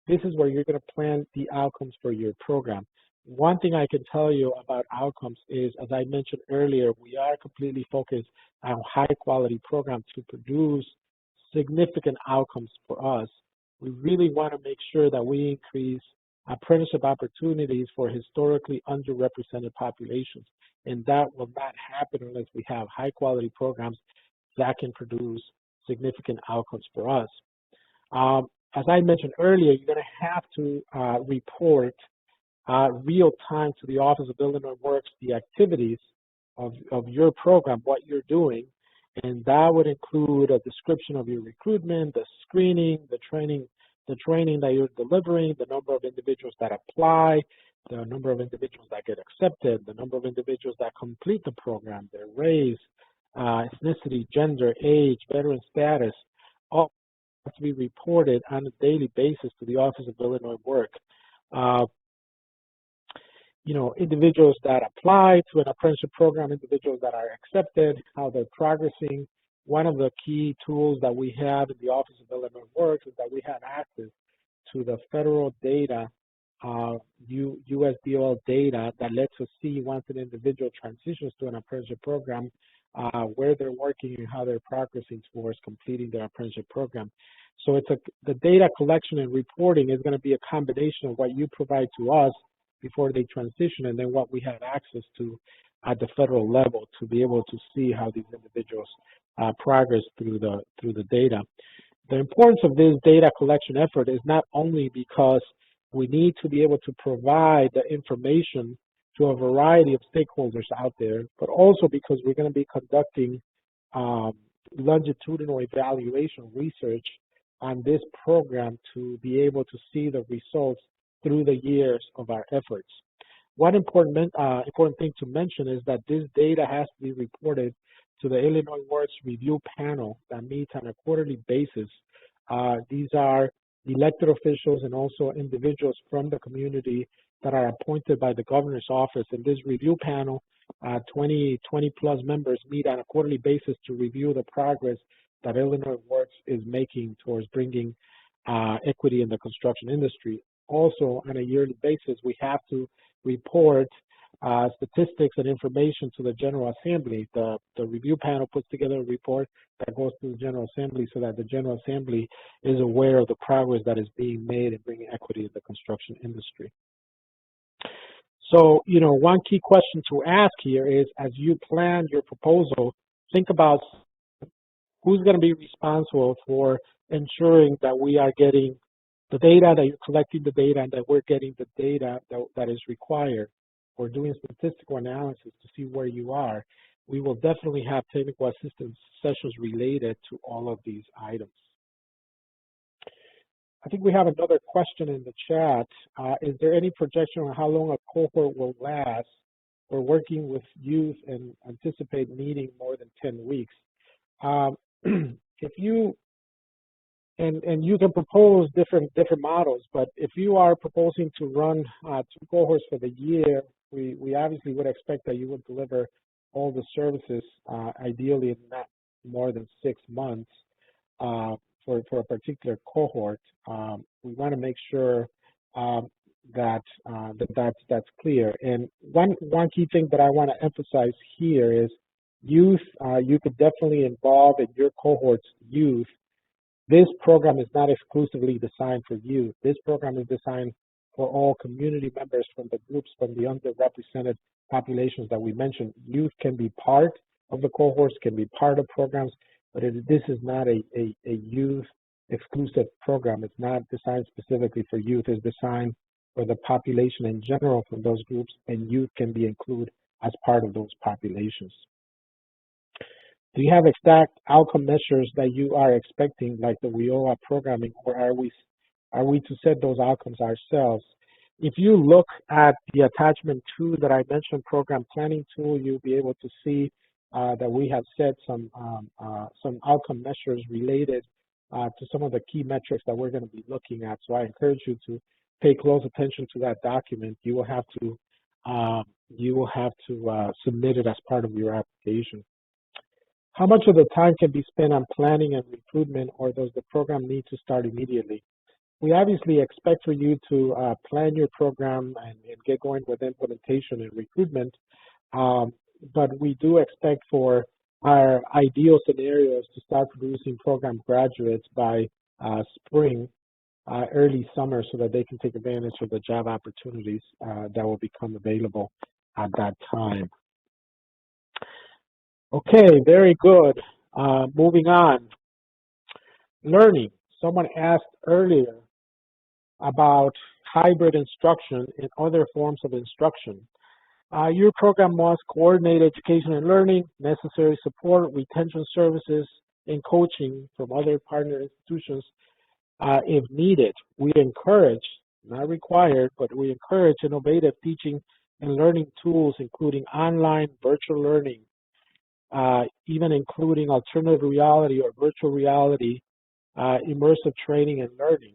this is where you're going to plan the outcomes for your program. One thing I can tell you about outcomes is, as I mentioned earlier, we are completely focused on high-quality programs to produce significant outcomes for us. We really want to make sure that we increase apprenticeship opportunities for historically underrepresented populations, and that will not happen unless we have high-quality programs that can produce significant outcomes for us. As I mentioned earlier, you're going to have to report real time to the Office of Illinois Works the activities of your program, what you're doing, and that would include a description of your recruitment, the screening, the training that you're delivering, the number of individuals that apply, the number of individuals that get accepted, the number of individuals that complete the program, their race, ethnicity, gender, age, veteran status, all have to be reported on a daily basis to the Office of Illinois Work. Individuals that apply to an apprenticeship program, individuals that are accepted, how they're progressing. One of the key tools that we have in the Office of Illinois Works is that we have access to the federal data, USDOL data, that lets us see once an individual transitions to an apprenticeship program, where they're working and how they're progressing towards completing their apprenticeship program. So the data collection and reporting is going to be a combination of what you provide to us before they transition, and then what we have access to at the federal level to be able to see how these individuals progress through the data. The importance of this data collection effort is not only because we need to be able to provide the information to a variety of stakeholders out there, but also because we're going to be conducting longitudinal evaluation research on this program to be able to see the results through the years of our efforts. One important thing to mention is that this data has to be reported to the Illinois Works Review Panel that meets on a quarterly basis. These are elected officials and also individuals from the community that are appointed by the governor's office. And this review panel, 20 plus members meet on a quarterly basis to review the progress that Illinois Works is making towards bringing equity in the construction industry. Also, on a yearly basis, we have to report statistics and information to the General Assembly. The review panel puts together a report that goes to the General Assembly so that the General Assembly is aware of the progress that is being made in bringing equity in the construction industry. So, one key question to ask here is, as you plan your proposal, think about who's going to be responsible for ensuring that we are getting the data, that you're collecting the data, and that we're getting the data that is required. We're doing statistical analysis to see where you are. We will definitely have technical assistance sessions related to all of these items. I think we have another question in the chat. Is there any projection on how long a cohort will last? We're working with youth and anticipate needing more than 10 weeks. If you and you can propose different models, but if you are proposing to run 2 cohorts for the year, we obviously would expect that you would deliver all the services ideally in not more than 6 months for a particular cohort. We want to make sure that's clear. And one key thing that I want to emphasize here is youth. You could definitely involve in your cohorts youth. This program is not exclusively designed for youth. This program is designed for all community members from the groups, from the underrepresented populations that we mentioned. Youth can be part of the cohorts, can be part of programs, but this is not a youth exclusive program. It's not designed specifically for youth. It's designed for the population in general from those groups, and youth can be included as part of those populations. Do you have exact outcome measures that you are expecting, like the WIOA programming, or are we to set those outcomes ourselves? If you look at the attachment 2 that I mentioned, program planning tool, you'll be able to see that we have set some outcome measures related to some of the key metrics that we're going to be looking at. So I encourage you to pay close attention to that document. You will have to submit it as part of your application. How much of the time can be spent on planning and recruitment, or does the program need to start immediately? we obviously expect for you to plan your program and get going with implementation and recruitment, but we do expect for our ideal scenarios to start producing program graduates by spring, early summer, so that they can take advantage of the job opportunities that will become available at that time. Okay, very good. Moving on. Learning. Someone asked earlier about hybrid instruction and other forms of instruction. Your program must coordinate education and learning, necessary support, retention services, and coaching from other partner institutions if needed. We encourage, not required, but we encourage innovative teaching and learning tools, including online, virtual learning, even including alternative reality or virtual reality, immersive training and learning.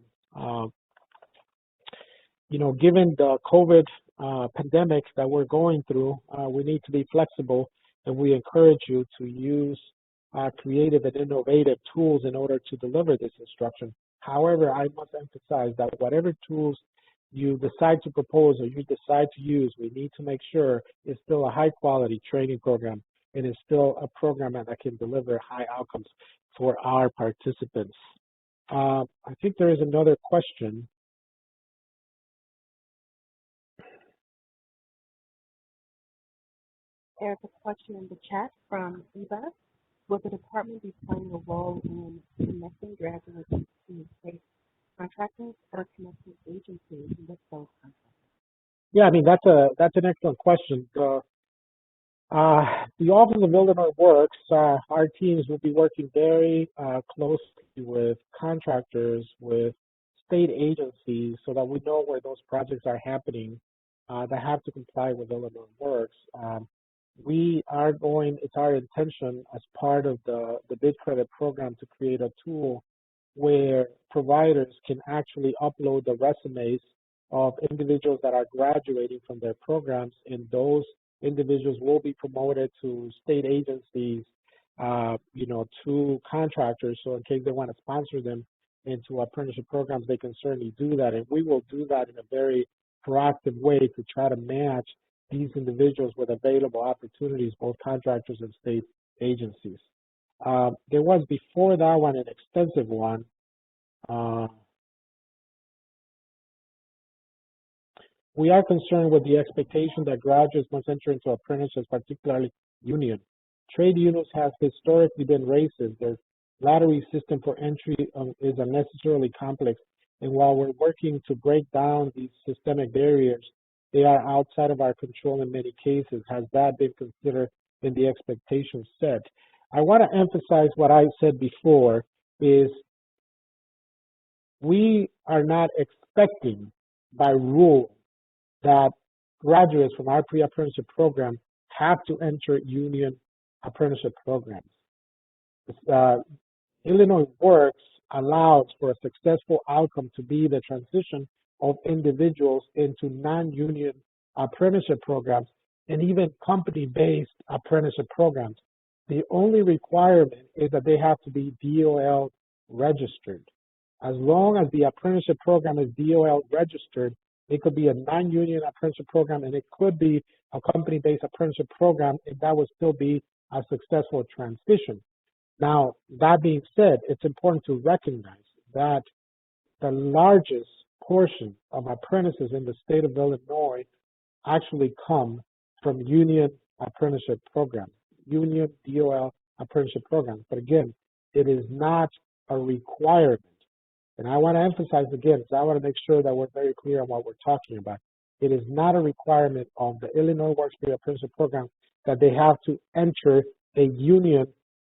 Given the COVID pandemic that we're going through, we need to be flexible, and we encourage you to use creative and innovative tools in order to deliver this instruction. However, I must emphasize that whatever tools you decide to propose or you decide to use, we need to make sure it's still a high-quality training program and it's still a program that can deliver high outcomes for our participants. I think there is another question. There's a question in the chat from Eva. Will the department be playing a role in connecting graduates to state contractors or connecting agencies with those contractors? Yeah, I mean, that's an excellent question. The Office of Illinois Works, our teams will be working very closely with contractors, with state agencies, so that we know where those projects are happening that have to comply with Illinois Works. It's our intention as part of the bid credit program to create a tool where providers can actually upload the resumes of individuals that are graduating from their programs, and those individuals will be promoted to state agencies, to contractors. So in case they want to sponsor them into apprenticeship programs, they can certainly do that. And we will do that in a very proactive way to try to match these individuals with available opportunities, both contractors and state agencies. There was before that one an extensive one. We are concerned with the expectation that graduates must enter into apprenticeships, particularly union. Trade unions have historically been racist. Their lottery system for entry is unnecessarily complex, and while we're working to break down these systemic barriers, they are outside of our control in many cases. Has that been considered in the expectations set? I want to emphasize what I said before is we are not expecting by rule that graduates from our pre-apprenticeship program have to enter union apprenticeship programs. Illinois Works allows for a successful outcome to be the transition of individuals into non-union apprenticeship programs and even company-based apprenticeship programs. The only requirement is that they have to be DOL registered. As long as the apprenticeship program is DOL registered, it could be a non-union apprenticeship program and it could be a company-based apprenticeship program, and that would still be a successful transition. Now, that being said, it's important to recognize that the largest portion of apprentices in the state of Illinois actually come from union apprenticeship programs, union DOL apprenticeship programs. But again, it is not a requirement. And I want to emphasize again, because I want to make sure that we're very clear on what we're talking about. It is not a requirement of the Illinois Works Pre-apprenticeship program that they have to enter a union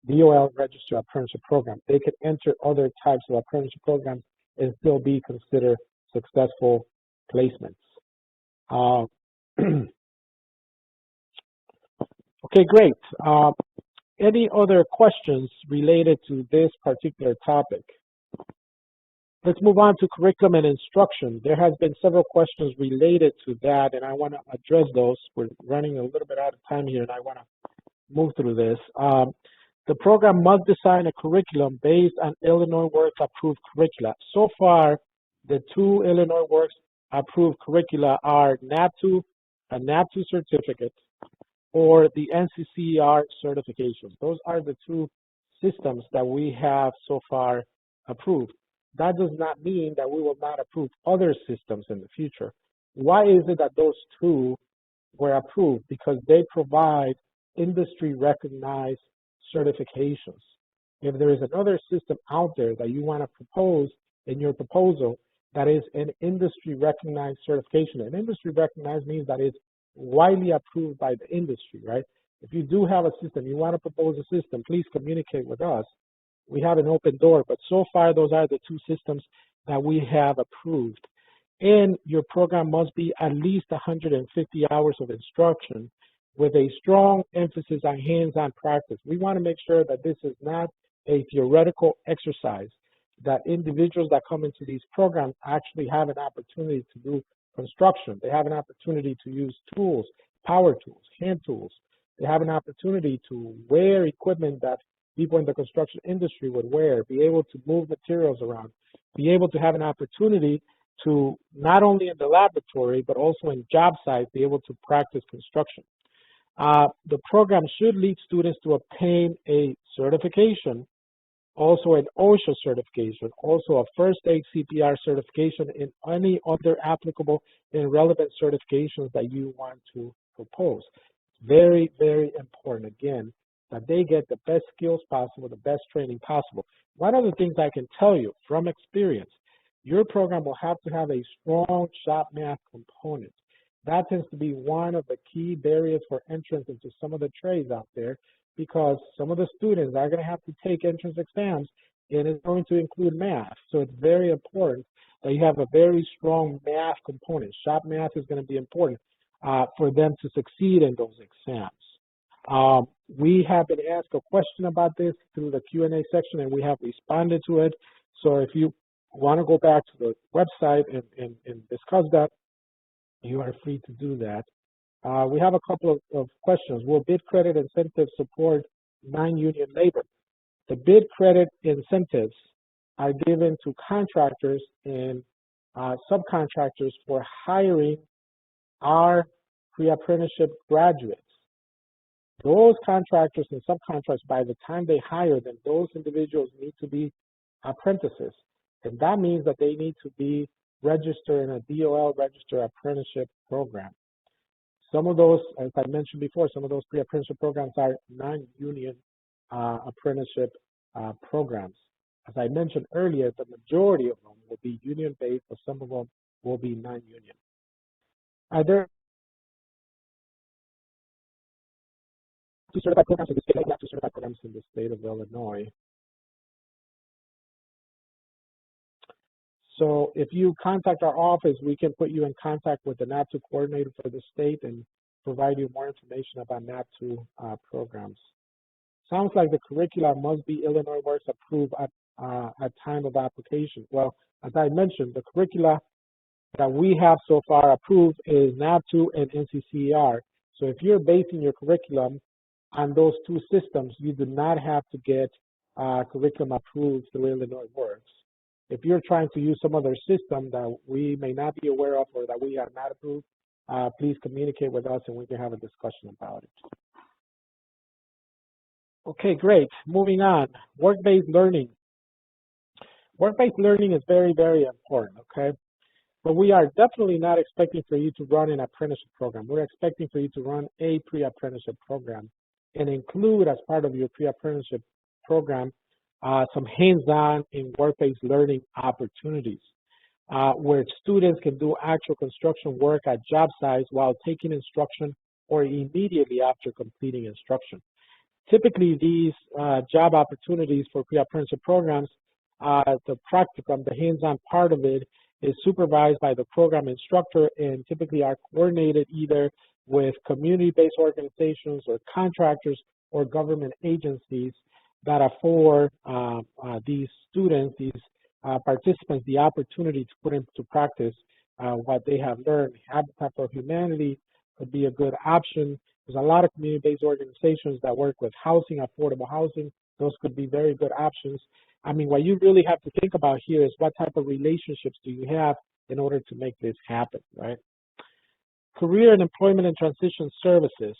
DOL registered apprenticeship program. They can enter other types of apprenticeship programs and still be considered successful placements. Okay, great. Any other questions related to this particular topic? Let's move on to curriculum and instruction. There has been several questions related to that, and I want to address those. We're running a little bit out of time here, and I want to move through this. The program must design a curriculum based on Illinois Works approved curricula. So far, The two Illinois Works approved curricula are NAP2, a NAP2 certificate, or the NCCER certifications. Those are the two systems that we have so far approved. That does not mean that we will not approve other systems in the future. Why is it that those two were approved? Because they provide industry recognized certifications. If there is another system out there that you want to propose in your proposal that is an industry recognized certification, and industry recognized means that it's widely approved by the industry, right? If you do have a system, you want to propose a system, please communicate with us. We have an open door, but so far those are the two systems that we have approved. And your program must be at least 150 hours of instruction with a strong emphasis on hands-on practice. We want to make sure that this is not a theoretical exercise, that individuals that come into these programs actually have an opportunity to do construction. They have an opportunity to use tools, power tools, hand tools. They have an opportunity to wear equipment that people in the construction industry would wear, be able to move materials around, be able to have an opportunity to not only in the laboratory, but also in job sites, be able to practice construction. The program should lead students to obtain a certification, also an OSHA certification, also a first aid CPR certification, and any other applicable and relevant certifications that you want to propose. Very, very important, again, that they get the best skills possible, the best training possible. One of the things I can tell you from experience, your program will have to have a strong shop math component. That tends to be one of the key barriers for entrance into some of the trades out there, because some of the students are going to have to take entrance exams, and it's going to include math. So it's very important that you have a very strong math component. Shop math is going to be important for them to succeed in those exams. We have been asked a question about this through the Q&A section, and we have responded to it. So if you want to go back to the website and discuss that, you are free to do that. We have a couple of questions. Will bid credit incentives support non-union labor? The bid credit incentives are given to contractors and subcontractors for hiring our pre-apprenticeship graduates. Those contractors and subcontractors, by the time they hire them, those individuals need to be apprentices. And that means that they need to be registered in a DOL registered apprenticeship program. Some of those, as I mentioned before, some of those pre-apprenticeship programs are non-union apprenticeship programs. As I mentioned earlier, the majority of them will be union-based, but some of them will be non-union. Are there two certified programs in the state? We have two certified programs in the state of Illinois. So if you contact our office, we can put you in contact with the NAP2 coordinator for the state and provide you more information about NAP2 programs. Sounds like the curricula must be Illinois Works approved at time of application. Well, as I mentioned, the curricula that we have so far approved is NAP2 and NCCER. So if you're basing your curriculum on those two systems, you do not have to get curriculum approved through Illinois Works. If you're trying to use some other system that we may not be aware of or that we have not approved, please communicate with us and we can have a discussion about it. Okay, great. Moving on. Work-based learning. Work-based learning is very, very important, okay? But we are definitely not expecting for you to run an apprenticeship program. We're expecting for you to run a pre-apprenticeship program and include as part of your pre-apprenticeship program some hands-on and work-based learning opportunities where students can do actual construction work at job sites while taking instruction or immediately after completing instruction. Typically, these job opportunities for pre-apprenticeship programs, the practicum, the hands-on part of it, is supervised by the program instructor and typically are coordinated either with community-based organizations or contractors or government agencies that afford these students, these participants, the opportunity to put into practice what they have learned. Habitat for Humanity could be a good option. There's a lot of community-based organizations that work with housing, affordable housing. Those could be very good options. I mean, what you really have to think about here is what type of relationships do you have in order to make this happen, right? Career and employment and transition services.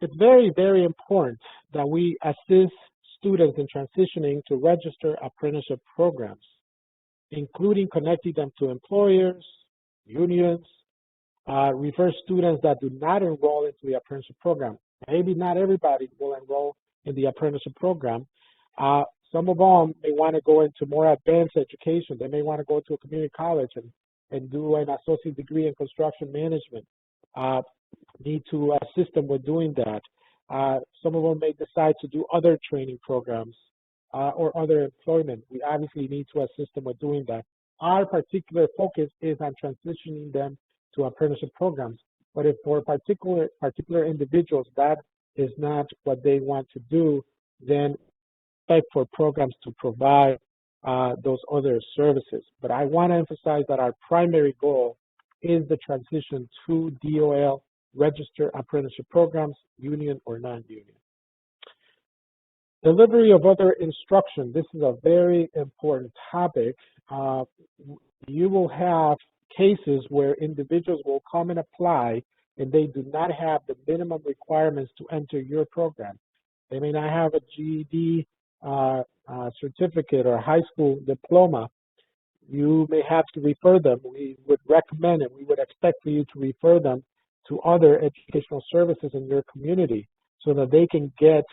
It's very, very important that we assist students in transitioning to register apprenticeship programs, including connecting them to employers, unions, refer students that do not enroll into the apprenticeship program. Maybe not everybody will enroll in the apprenticeship program. Some of them may want to go into more advanced education. They may want to go to a community college and do an associate degree in construction management. Need to assist them with doing that. Some of them may decide to do other training programs or other employment. We obviously need to assist them with doing that. Our particular focus is on transitioning them to apprenticeship programs. But if for particular individuals that is not what they want to do, then expect for programs to provide those other services. But I want to emphasize that our primary goal is the transition to DOL registered apprenticeship programs, union or non-union. Delivery of other instruction. This is a very important topic. You will have cases where individuals will come and apply and they do not have the minimum requirements to enter your program. They may not have a GED certificate or high school diploma. You may have to refer them. We would recommend and we would expect for you to refer them to other educational services in your community so that they can get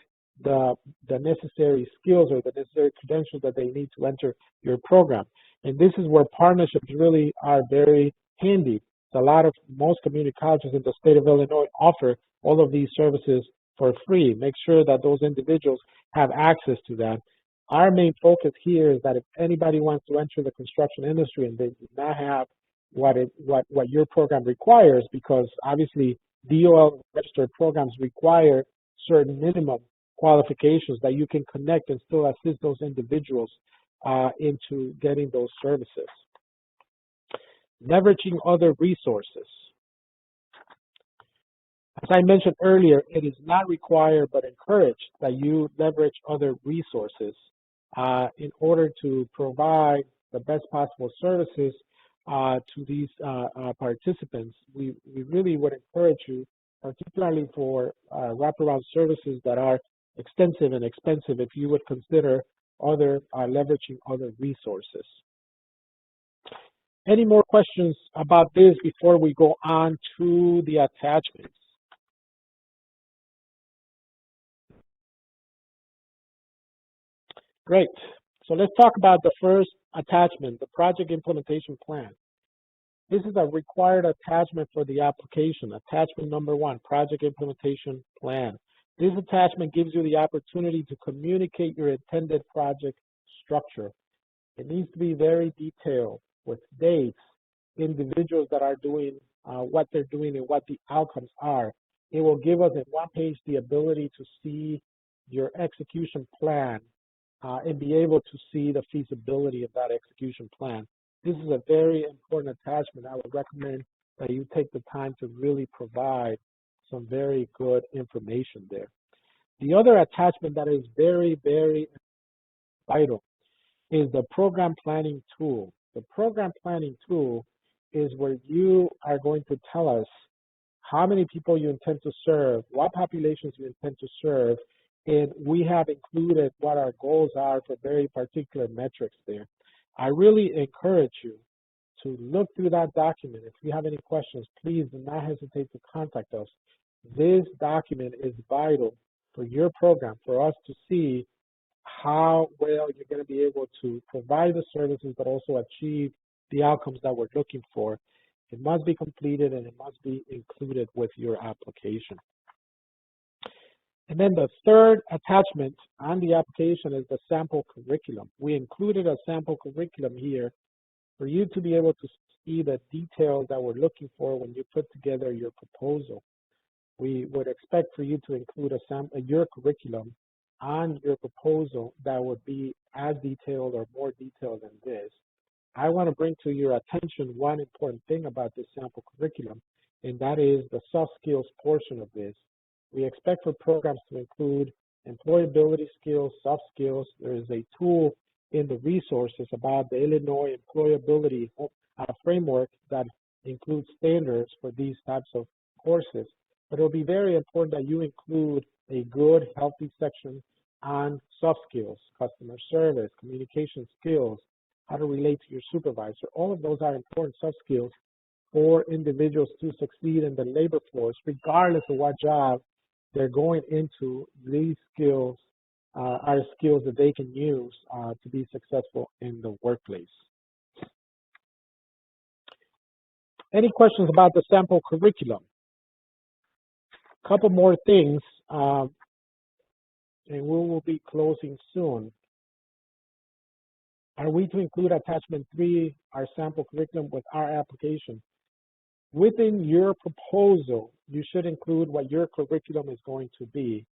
the necessary skills or the necessary credentials that they need to enter your program. And this is where partnerships really are very handy. Most community colleges in the state of Illinois offer all of these services for free. Make sure that those individuals have access to that. Our main focus here is that if anybody wants to enter the construction industry and they do not have what your program requires, because obviously DOL registered programs require certain minimum qualifications that you can connect and still assist those individuals into getting those services. Leveraging other resources. As I mentioned earlier, it is not required but encouraged that you leverage other resources in order to provide the best possible services to these participants. We really would encourage you, particularly for wraparound services that are extensive and expensive, if you would consider leveraging other resources. Any more questions about this before we go on to the attachments? Great. So let's talk about the first attachment, the project implementation plan. This is a required attachment for the application. Attachment number 1, project implementation plan. This attachment gives you the opportunity to communicate your intended project structure. It needs to be very detailed with dates, individuals that are doing what they're doing and what the outcomes are. It will give us in one page the ability to see your execution plan and be able to see the feasibility of that execution plan. This is a very important attachment. I would recommend that you take the time to really provide some very good information there. The other attachment that is very, very vital is the program planning tool. The program planning tool is where you are going to tell us how many people you intend to serve, what populations you intend to serve, and we have included what our goals are for very particular metrics there. I really encourage you to look through that document. If you have any questions, please do not hesitate to contact us. This document is vital for your program, for us to see how well you're going to be able to provide the services but also achieve the outcomes that we're looking for. It must be completed and it must be included with your application. And then the third attachment on the application is the sample curriculum. We included a sample curriculum here for you to be able to see the details that we're looking for when you put together your proposal. We would expect for you to include your curriculum on your proposal that would be as detailed or more detailed than this. I want to bring to your attention one important thing about this sample curriculum, and that is the soft skills portion of this. We expect for programs to include employability skills, soft skills. There is a tool in the resources about the Illinois employability framework that includes standards for these types of courses. But it'll be very important that you include a good, healthy section on soft skills, customer service, communication skills, how to relate to your supervisor. All of those are important soft skills for individuals to succeed in the labor force, regardless of what job they're going into. These skills are skills that they can use to be successful in the workplace. Any questions about the sample curriculum? A couple more things, and we will be closing soon. Are we to include attachment 3, our sample curriculum, with our application? Within your proposal, you should include what your curriculum is going to be.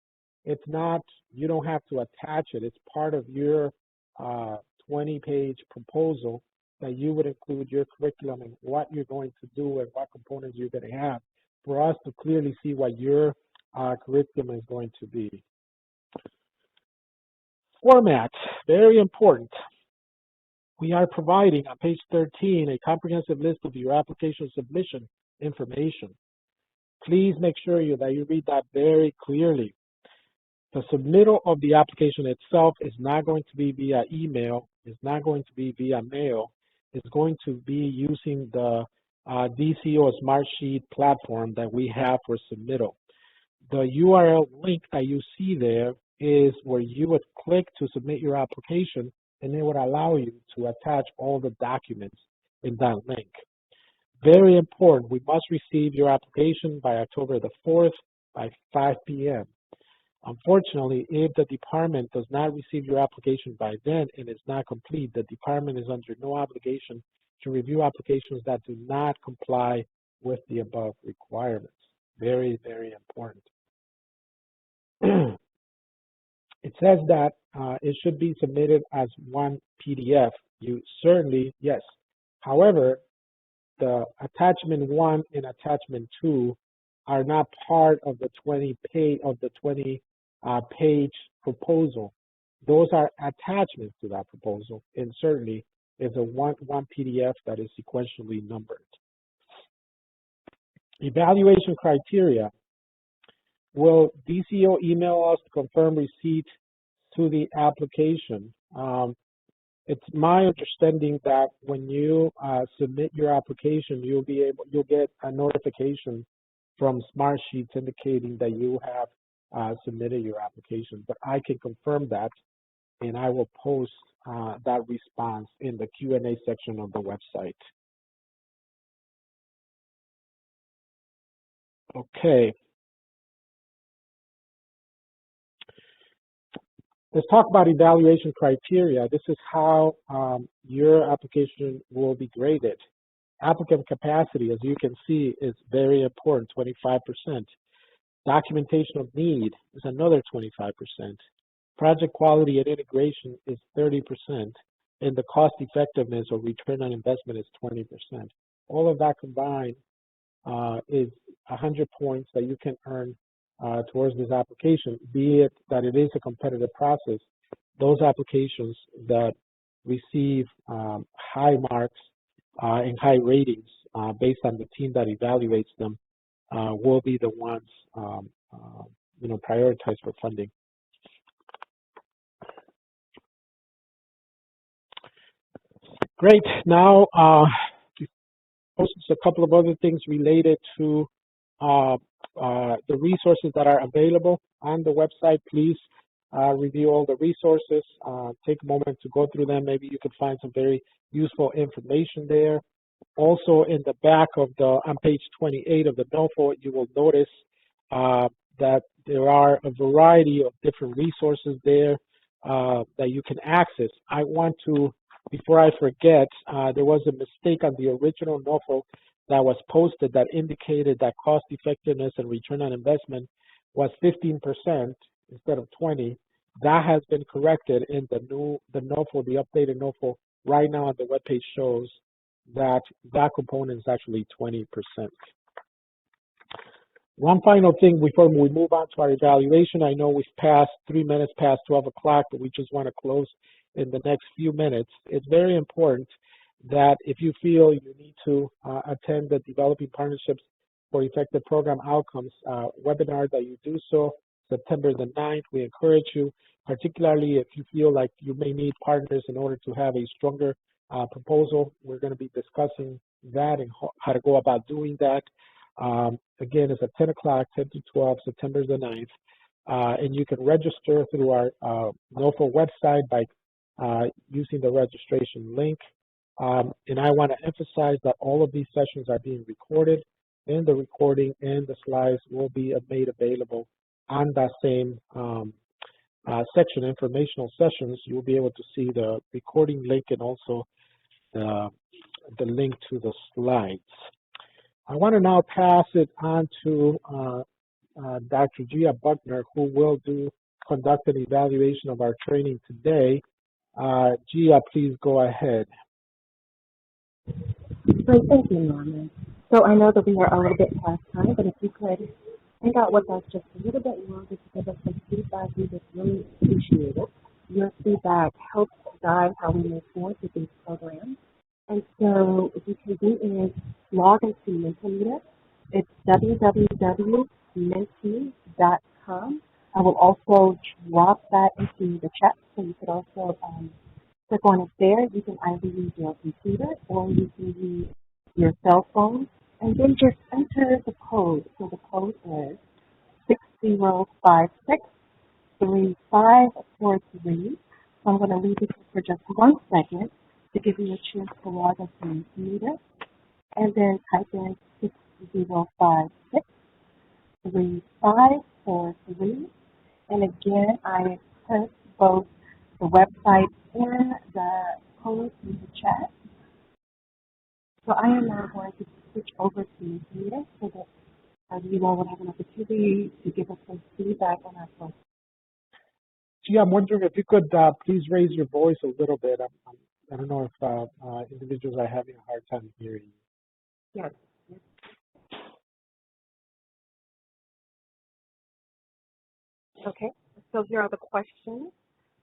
It's not, you don't have to attach it. It's part of your 20-page proposal that you would include your curriculum and what you're going to do and what components you're going to have for us to clearly see what your curriculum is going to be. Format, very important. We are providing on page 13 a comprehensive list of your application submission information. Please make sure that you read that very clearly. The submittal of the application itself is not going to be via email, it's not going to be via mail, it's going to be using the DCO Smartsheet platform that we have for submittal. The URL link that you see there is where you would click to submit your application, and it would allow you to attach all the documents in that link. Very important, we must receive your application by October the 4th by 5 p.m. Unfortunately, if the department does not receive your application by then and it's not complete, the department is under no obligation to review applications that do not comply with the above requirements. Very, very important. It says that it should be submitted as one PDF. You certainly, yes. However, the attachment 1 and attachment 2 are not part of the 20-page proposal. Those are attachments to that proposal, and certainly is a one PDF that is sequentially numbered. Evaluation criteria. Will DCO email us to confirm receipt to the application? It's my understanding that when you submit your application, you'll get a notification from Smartsheets indicating that you have submitted your application. But I can confirm that, and I will post that response in the Q&A section of the website. Okay. Let's talk about evaluation criteria. This is how your application will be graded. Applicant capacity, as you can see, is very important, 25%. Documentation of need is another 25%. Project quality and integration is 30%. And the cost effectiveness or return on investment is 20%. All of that combined is 100 points that you can earn towards this application, be it that it is a competitive process. Those applications that receive high marks and high ratings based on the team that evaluates them will be the ones prioritized for funding. Great. Now, just a couple of other things related to the resources that are available on the website. Please review all the resources. Take a moment to go through them. Maybe you could find some very useful information there. Also, in the back of on page 28 of the NOFO, you will notice that there are a variety of different resources there that you can access. I want to, before I forget, there was a mistake on the original NOFO that was posted that indicated that cost effectiveness and return on investment was 15% instead of 20. That has been corrected in the NOFO, the updated NOFO right now on the webpage shows that that component is actually 20%. One final thing before we move on to our evaluation. I know we've passed 3 minutes past 12 o'clock, but we just want to close in the next few minutes. It's very important that if you feel you need to attend the Developing Partnerships for Effective Program Outcomes webinar, that you do so September the 9th. We encourage you, particularly if you feel like you may need partners in order to have a stronger proposal. We're going to be discussing that and how to go about doing that. Again, it's at 10 o'clock, 10 to 12, September the 9th. And you can register through our NOFA website by using the registration link. And I want to emphasize that all of these sessions are being recorded, and the recording and the slides will be made available on that same section, informational sessions. You'll be able to see the recording link and also the link to the slides. I want to now pass it on to Dr. Gia Buckner, who will conduct an evaluation of our training today. Gia, please go ahead. Great, thank you, Norman. So I know that we are a little bit past time, but if you could hang out with us just a little bit longer to give us some feedback, we would really appreciate it. Your feedback helps guide how we move forward with these programs. And so what you can do is log into Mentimeter. It's www.menti.com. I will also drop that into the chat, so you could also click on it there. You can either use your computer or you can use your cell phone, and then just enter the code. So the code is 60563543. So I'm going to leave it for just 1 second to give you a chance to log into Mentimeter, and then type in 60563543. And again, I put both the website and the code in the chat. So I am now going to switch over to Mentimeter so that you all will have an opportunity to give us some feedback on our program. Gee, I'm wondering if you could please raise your voice a little bit. I don't know if individuals are having a hard time hearing you. Yes. Okay, so here are the questions.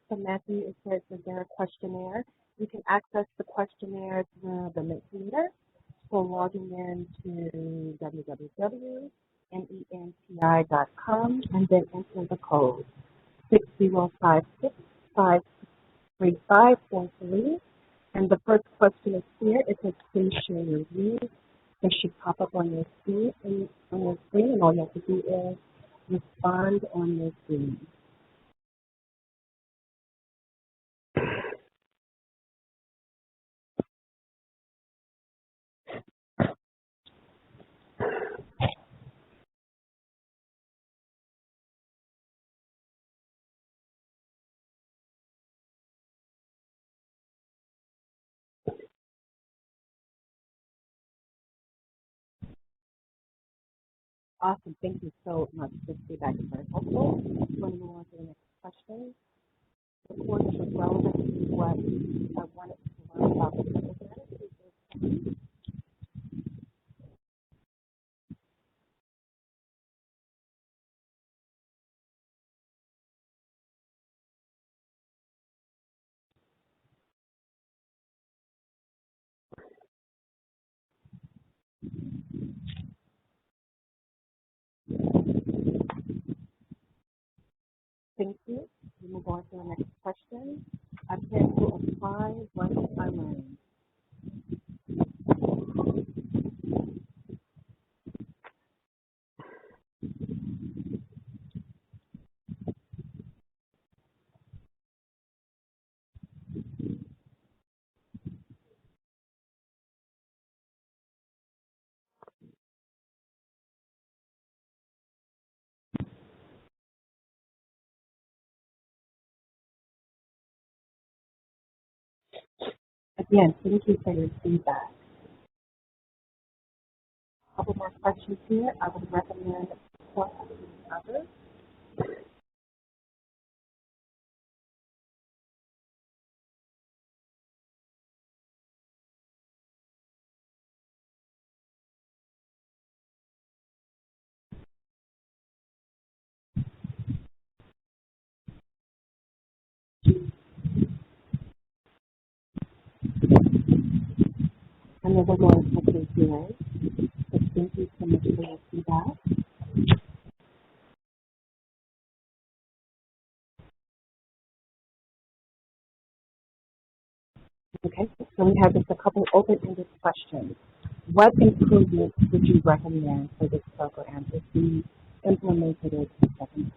So Matthew, it says, is there a questionnaire? You can access the questionnaire through the Mentimeter. So logging in to www.menti.com and then enter the code 60565353. And the first question is here. It says, please share your views. It should pop up on your screen, and all you have to do is respond on your screen. Awesome. Thank you so much. This feedback is very helpful. I'm going to move on to the next question. The course was relevant to what I wanted to learn about the subject matter. Thank you. We move on to the next question. I plan to apply what I learned. Again, thank you for your feedback. A couple more questions here. I would recommend contacting others. I'm never going to take yours, but thank you so much for your feedback. Okay, so we have just a couple open-ended questions. What improvements would you recommend for this program if we implemented it the second time?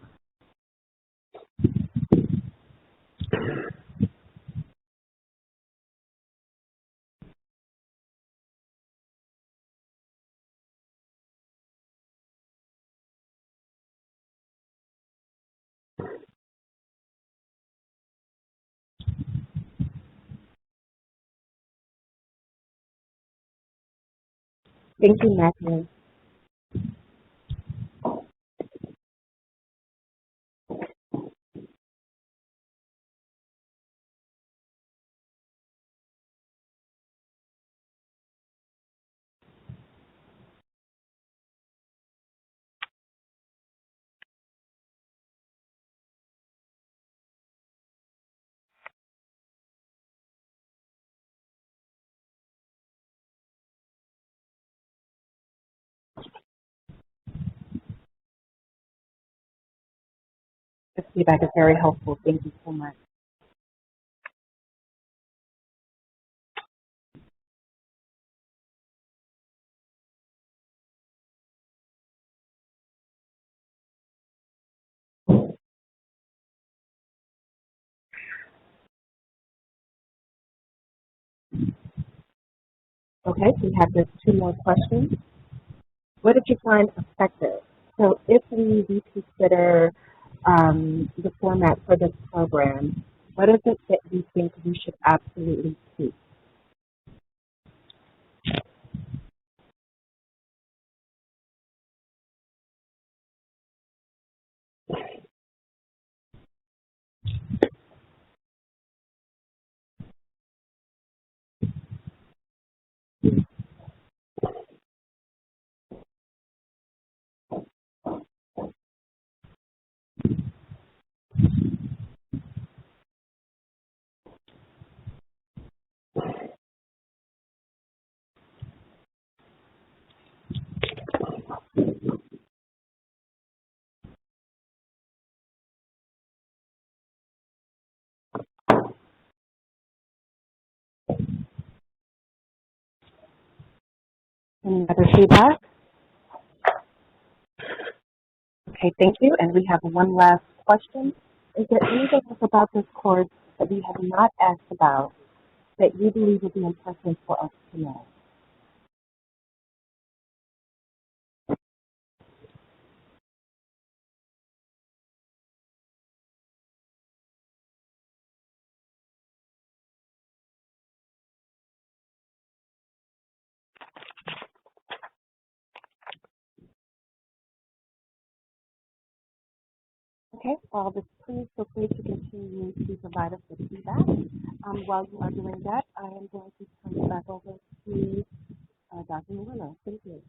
Thank you, Matthew. This feedback is very helpful. Thank you so much. Okay, we have just two more questions. What did you find effective? So if we reconsider the format for this program, what is it that you think we should absolutely keep? Any other feedback? Okay, thank you. And we have one last question. Is there anything else about this course that we have not asked about that you believe would be important for us to know? Okay, well, please feel free to continue to provide us with feedback. While you are doing that, I am going to turn it back over to Dr. Murillo. Thank you.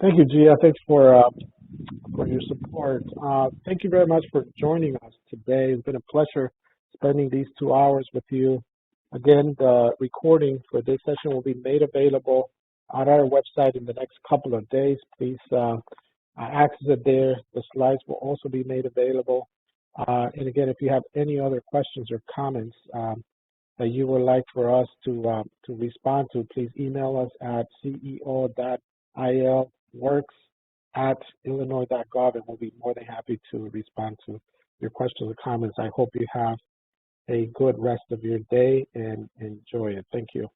Thank you, Gia. Thanks for your support. Thank you very much for joining us today. It's been a pleasure spending these 2 hours with you. Again, the recording for this session will be made available on our website in the next couple of days. Please access it there. The slides will also be made available. And again, if you have any other questions or comments that you would like for us to respond to, please email us at ceo.ilworks@illinois.gov, and we'll be more than happy to respond to your questions or comments. I hope you have a good rest of your day and enjoy it. Thank you.